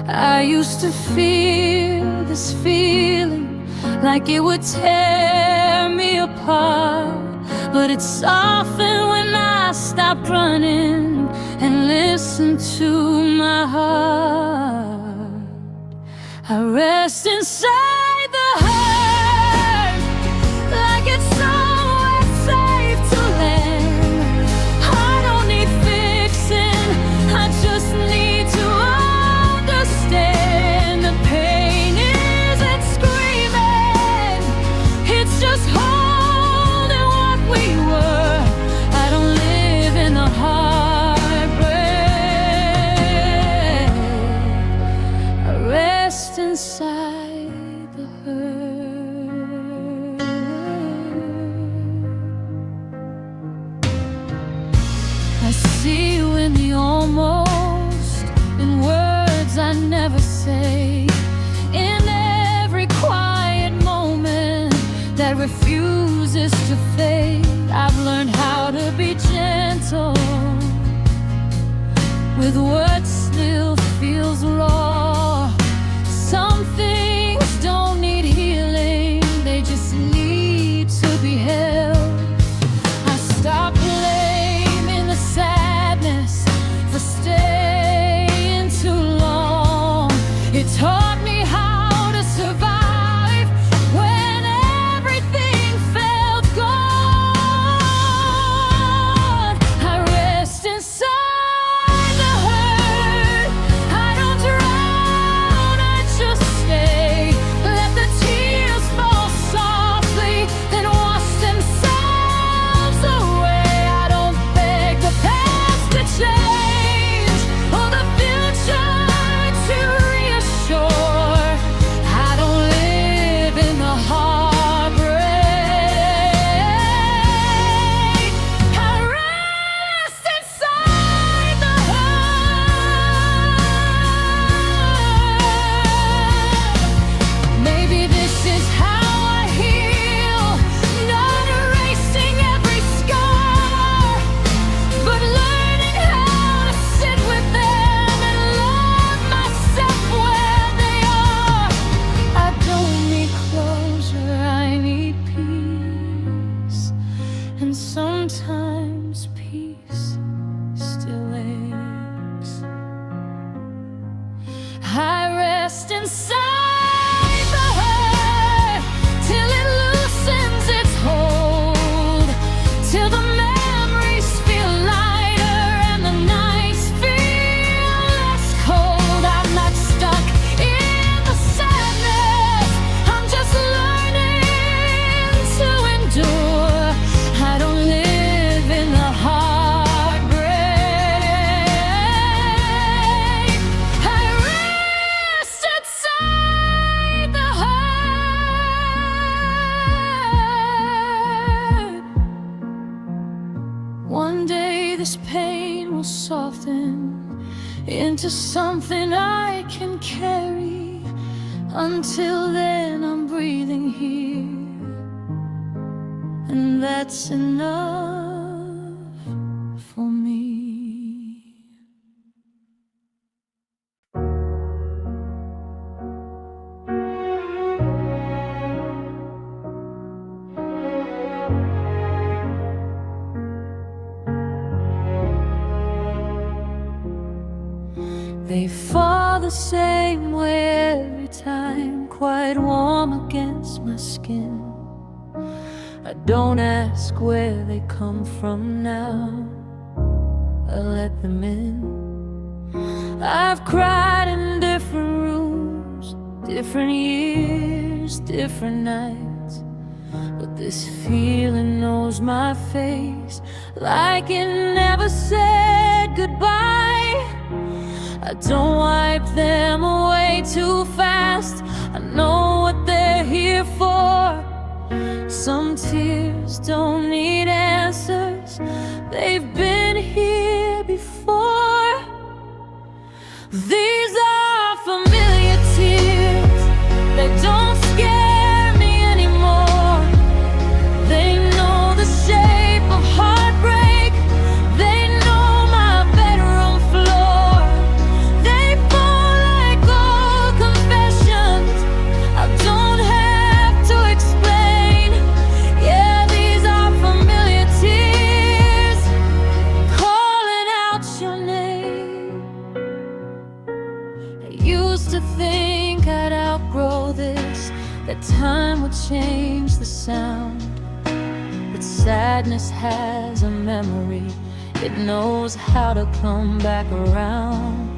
I used to feel this feeling like it would tear me apart, but it softened when I stopped running and listened to my heart. I rest inside the hurt like it's somewhere safe to land. I don't need fixing, I just need to understand. The pain isn't screaming, it's just holding what we were. I don't live in the heartbreak, I rest inside the hurt. I see you in the almost, in words I never say, in every quiet moment that refuses to fade. I've learned how to be gentle with what still feels raw. Some things don't need healing, they just need to be held. I stopped blaming the sadness for staying too long. It taught me how to survive when everything felt gone. I rest inside the hurt, I don't drown, I just stay. Let the tears fall softly, then wash themselves away. I don't beg the past to change or the future to reassure. I don't live in the heartbreak, I rest inside the hurt. Maybe this is how I heal, not erasing every scar, but learning how to sit with them and love myself where they are. I don't need closure, I need peace, and sometimes peace still aches. I rest inside the hurt till it loosens its hold, till the memories feel lighter and the nights feel less cold. I'm not stuck in the sadness, I'm just learning to endure. I don't live in the heartbreak, I rest inside the hurt. One day this pain will soften into something I can carry. Until then I'm breathing here, and that's enough for me. They fall the same way every time, quite warm against my skin. I don't ask where they come from now, I let them in. I've cried in different rooms, different years, different nights, but this feeling knows my face like it never said goodbye. I don't wipe them away too fast, I know what they're here for. Some tears don't need answers, they've been here before. These are familiar tears, they don't scare me anymore. They know the shape of heartbreak, they know my bedroom sadness has a memory. It knows how to come back around.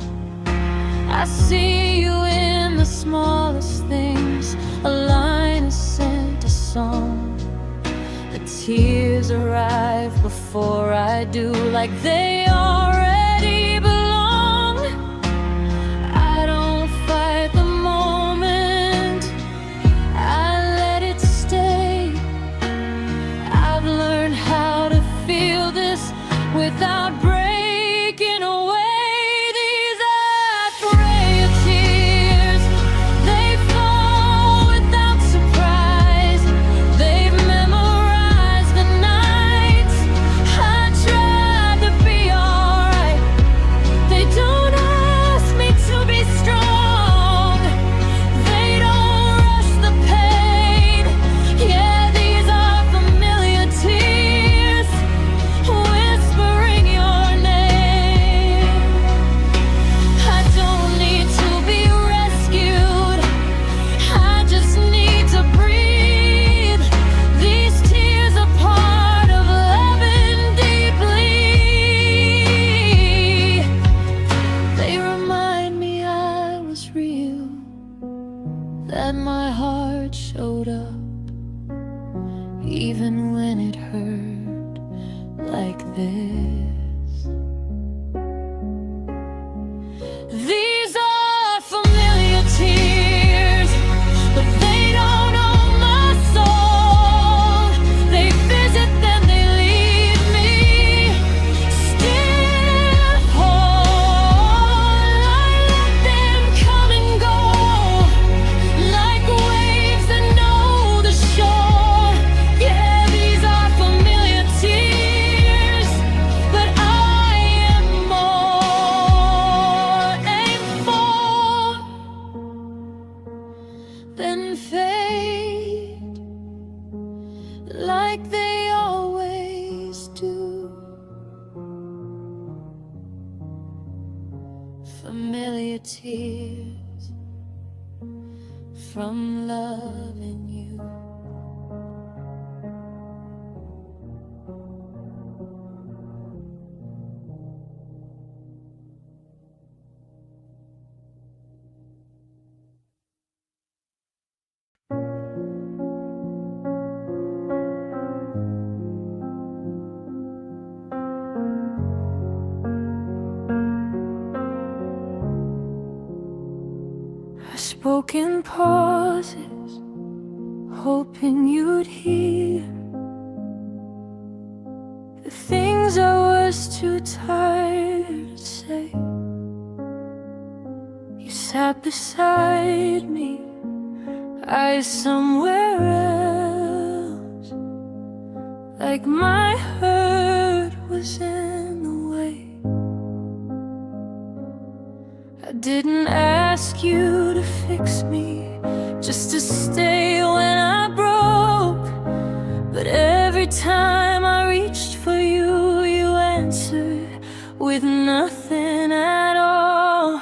I see you in the smallest things, a line, a scent, a song. The tears arrive before I do, like they already belong. I don't fight the moment, I let it stay. I've learned how to feel this without breaking away. These are frail tears, they fall without surprise. They've memorized the nights I tried to be alright. They don't ask me to be strong, they don't rush the pain. Yeah, these are familiar tears, whispering your name. I don't need to be rescued, I just need to breathe. These tears are part of loving deeply. They remind me I was real, that my heart showed up, even when it hurt like this. These are familiar tears, but they don't own my soul. They visit, then they leave me still whole. I let them come and go, like waves that know the shore. Yeah, these are familiar tears, but I am more than fade, like they always do. Familiar tears from loving you. I spoke in pauses, hoping you'd hear the things I was too tired to say. You sat beside me, eyes somewhere else, like my hurt was in the way. I didn't ask you to fix me, just to stay when I broke. But every time I reached for you, you answered with nothing at all.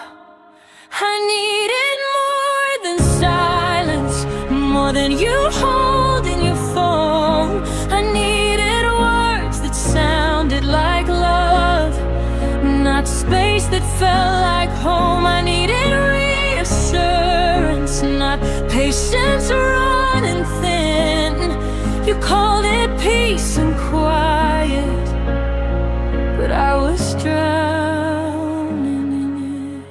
I needed more than silence, more than you holding your phone. I needed words that sounded like love, not space that felt like home. I needed reassurance, not patience running thin. You called it peace and quiet, but I was drowning in it.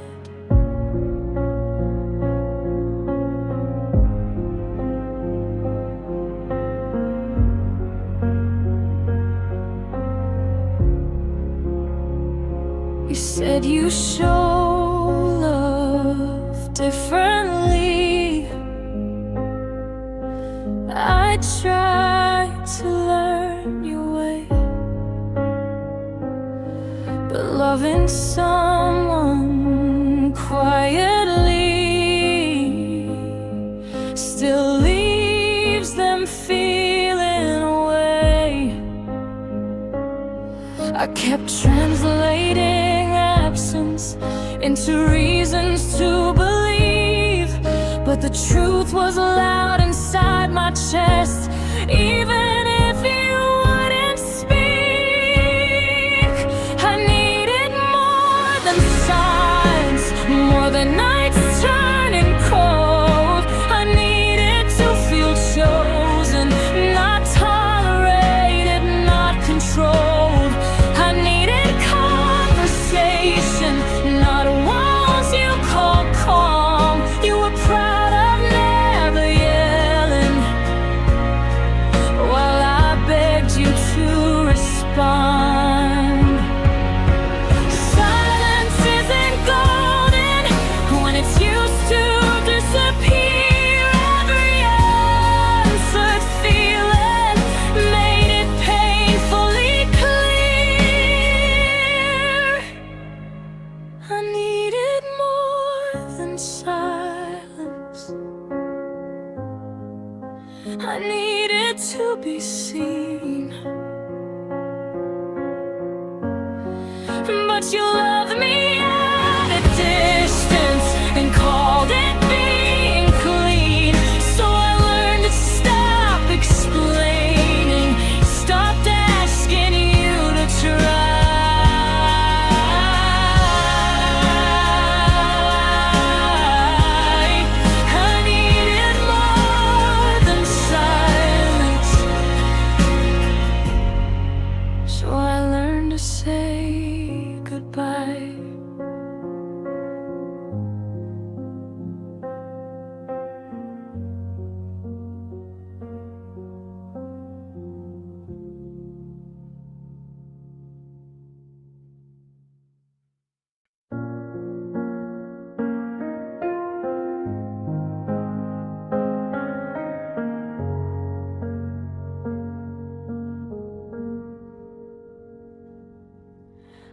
You said you show love differently. I tried to learn your way, but loving someone quietly still leaves them feeling away. I kept translating absence into reasons to believe, but the truth was loud inside my chest. Even if you wouldn't respond. Silence isn't golden when it's used to disappear. Every unanswered feeling made it painfully clear. I needed more than silence. I needed to be seen. But you loved me at a distance and called it being clean. So I learned to stop explaining, stopped asking you to try. I needed more than silence. So I learned to say goodbye.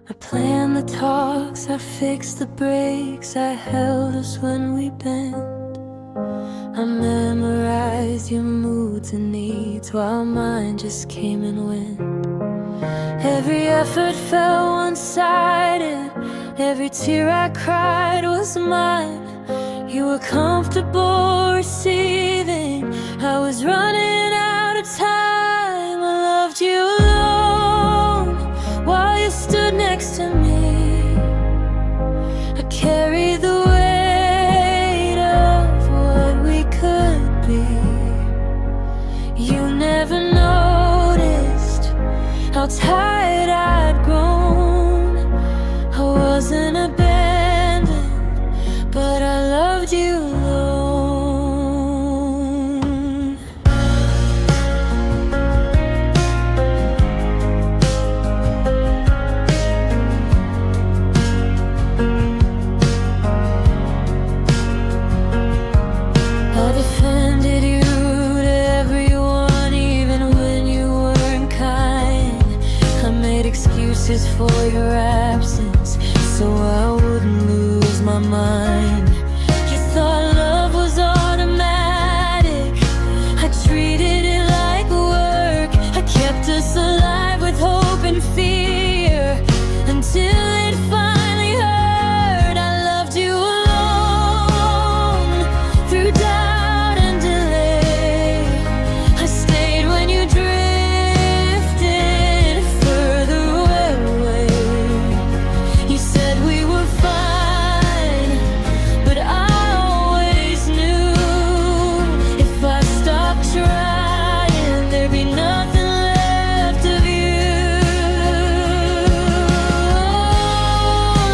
I planned the talks, I fixed the breaks, I held us when we bent. I memorized your moods and needs while mine just came and went. Every effort fell one-sided, every tear I cried was mine. You were comfortable receiving, I was running out of time. I loved you alone while you stood next to me. I carried the weight of what we could be. You never noticed how tired I'd grown. I wasn't abandoned, but I loved you alone. Excuses for your absence so I wouldn't lose my mind. You thought love was automatic, I treated it like work. I kept us alive with hope and fear until it finally hurt. I loved you alone through doubt and delay. I stayed when you drifted further away. You said we were fine, but I always knew if I stopped trying, there'd be nothing left of you.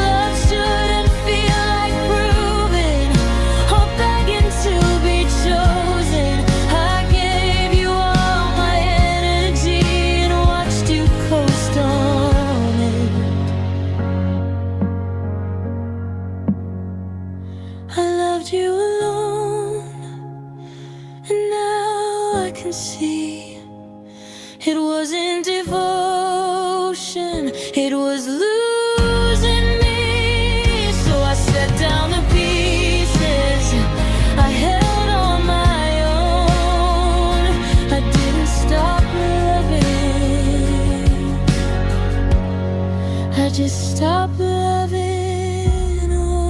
Love shouldn't feel like proving or begging to be chosen. I gave you all my energy and watched you coast on it. I loved you alone, and now I can see it wasn't devotion, it was losing me. So I set down the pieces I held on my own. I didn't stop loving, I just stopped loving on.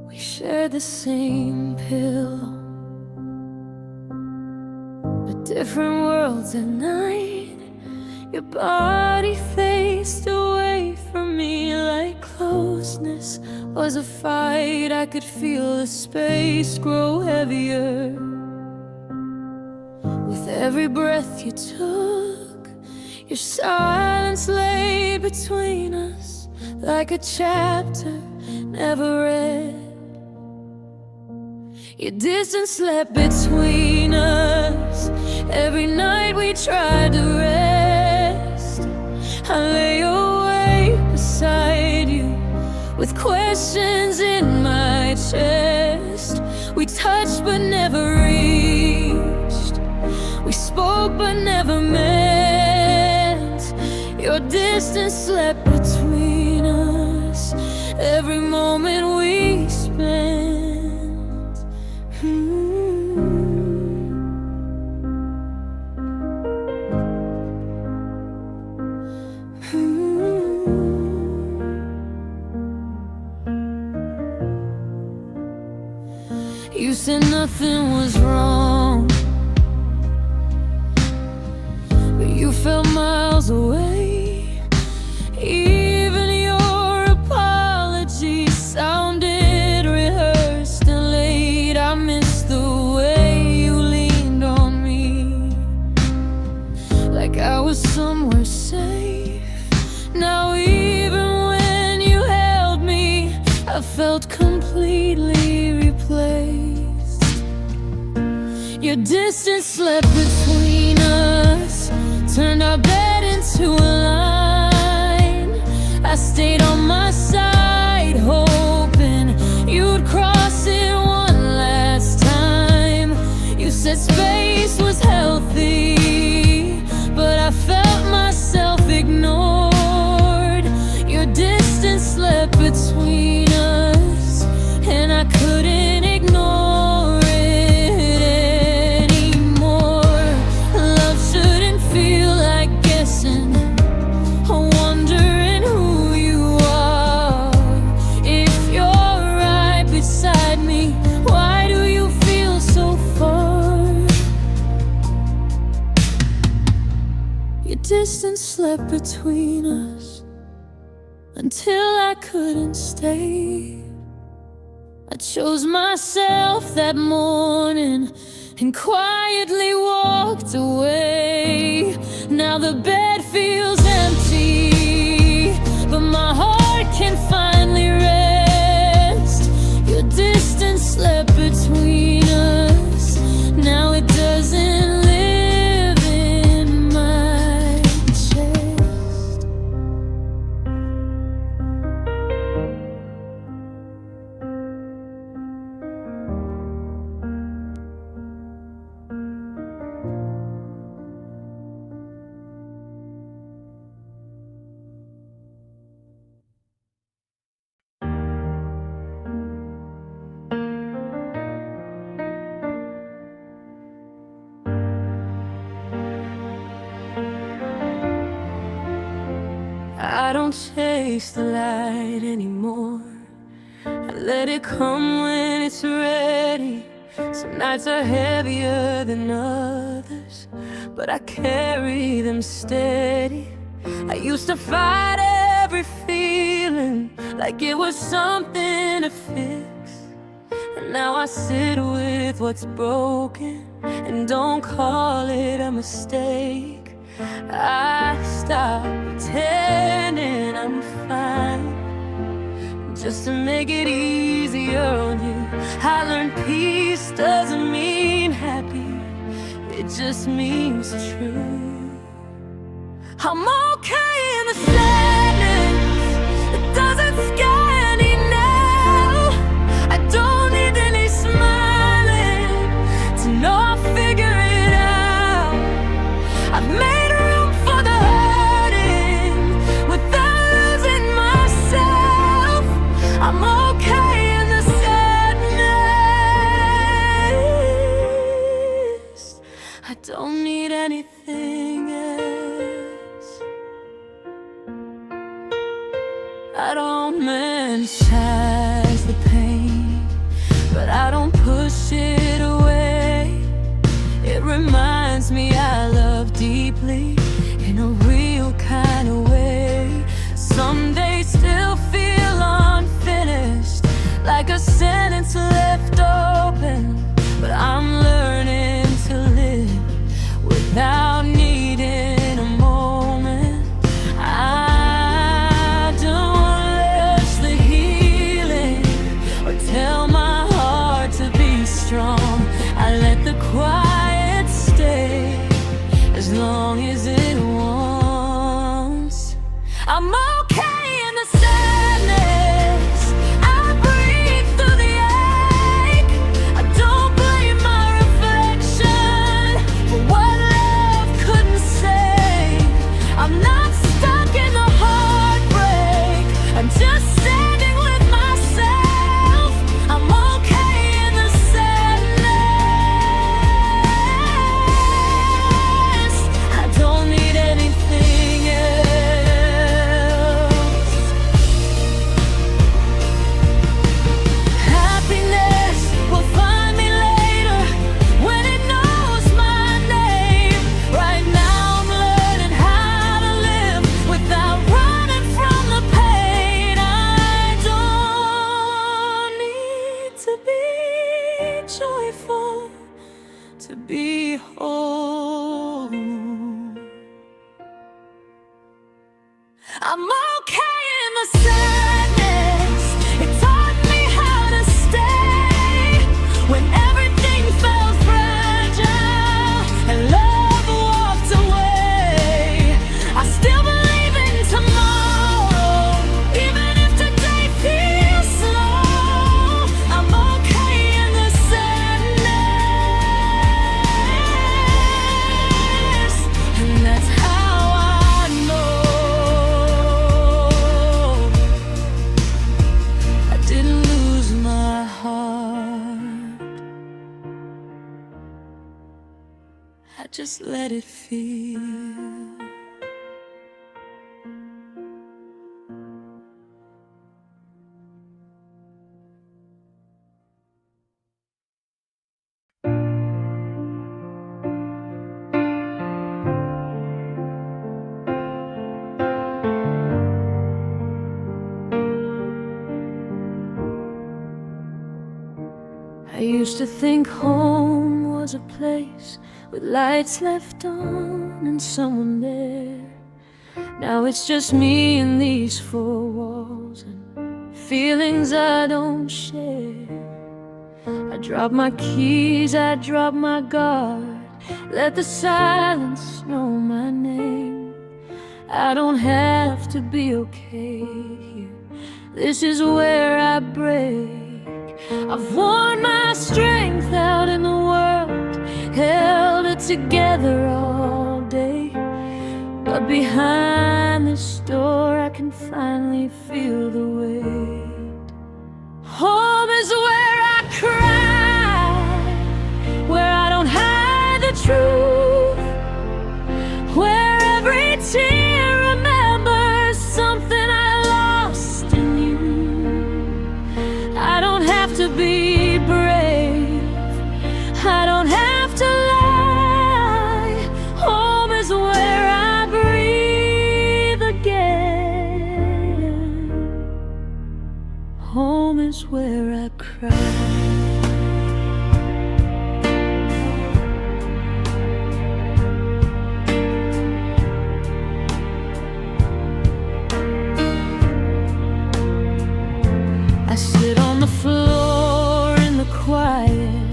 We shared the same pillow, but different worlds at night. Your body faced away from me like closeness was a fight. I could feel the space grow heavier with every breath you took. Your silence lay between us like a chapter never read. Your distance slept between us every night we tried to rest. I lay awake beside you with questions in my chest. We touched but never reached. We spoke but never meant. Your distance slept between us every moment we spent. You said nothing was wrong, but you felt miles away. Even your apology sounded rehearsed and late. I missed the way you leaned on me like I was somewhere safe. Now even when you held me, I felt completely replaced. Your distance slept between us, turned our bed into a line. I stayed on my side, hoping you'd cross it one last time. You said space was healthy, but I felt myself ignored. Your distance slept between us, and I couldn't ignore it anymore. Love shouldn't feel like guessing, wondering who you are. If you're right beside me, why do you feel so far? Your distance slept between us until I couldn't stay. I chose myself that morning and quietly walked away. Now the bed feels empty, but my heart can finally rest. Your distance slept between us, now it doesn't live in my chest. I don't chase the light anymore. I let it come when it's ready. Some nights are heavier than others, but I carry them steady. I used to fight every feeling like it was something to fix, and now I sit with what's broken and don't call it a mistake. I stop pretending I'm fine just to make it easier on you. I learned peace doesn't mean happy, it just means true. I'm okay in the sadness, it doesn't scare me now. I don't need any smiling to know I'll figure it out. I've made room for the hurting without losing myself. I'm okay in the sadness, I don't need anything else. I don't romanticize the pain, but I don't push it away. It reminds me I love deeply in a real just let it feel. I used to think home was a place with lights left on and someone there. Now it's just me and these four walls and feelings I don't share. I drop my keys, I drop my guard, let the silence know my name. I don't have to be okay here, this is where I break. I've worn my strength out in the world, held it together all day, but behind this door I can finally feel the weight. Home is where I cry, where I don't hide the truth, where every tear remembers something I lost in you. I don't have to be brave, I don't have to lie. Home is where I breathe again. Home is where I cry. I sit on the floor in the quiet,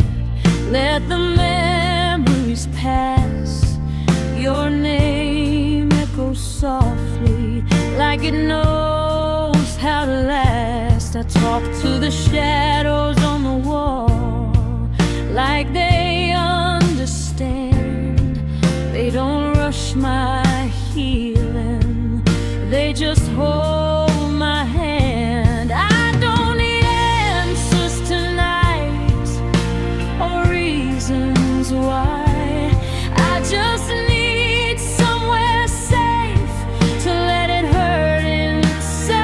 let the memories pass. Your name echoes softly, like it knows how to last. I talk to the shadows on the wall, like they understand. They don't rush my healing, they just hold my hand. I don't need answers tonight or reasons why. I just need somewhere safe to let it hurt inside.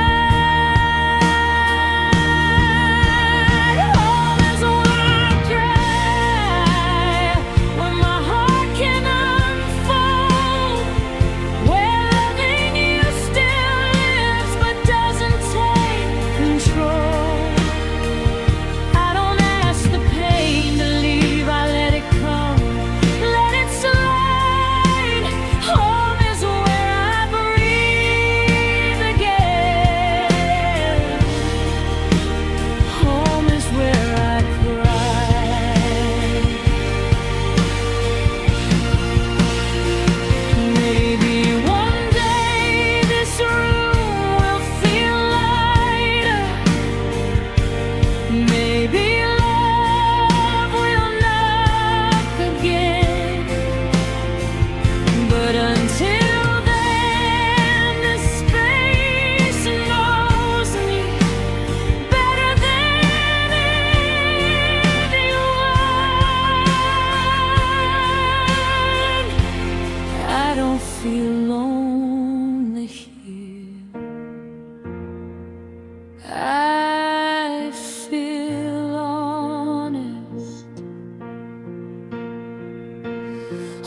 Home is where I cry, where my heart can unfold, where loving you still lives but doesn't take control. I don't ask the pain to leave, I let it come, let it slide. Home is where I breathe again. Home is where I cry. Maybe one day this room will feel lighter. Maybe love will knock again. But until then, this space knows me better than anyone. I don't feel lonely here, I feel honest.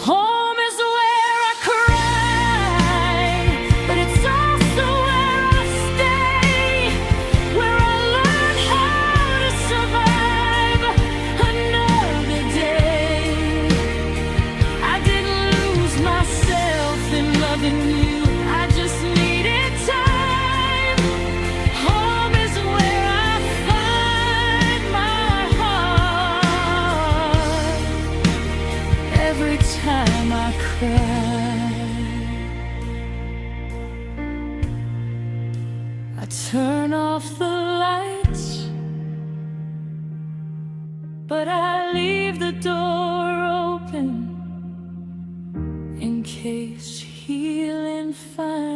Home is where I cry, but it's also where I stay, where I learn how to survive another day. I didn't lose myself in loving you, I just needed time. Home is where I find my heart every time I cry. I turn off the lights, but I leave the door open in case healing finds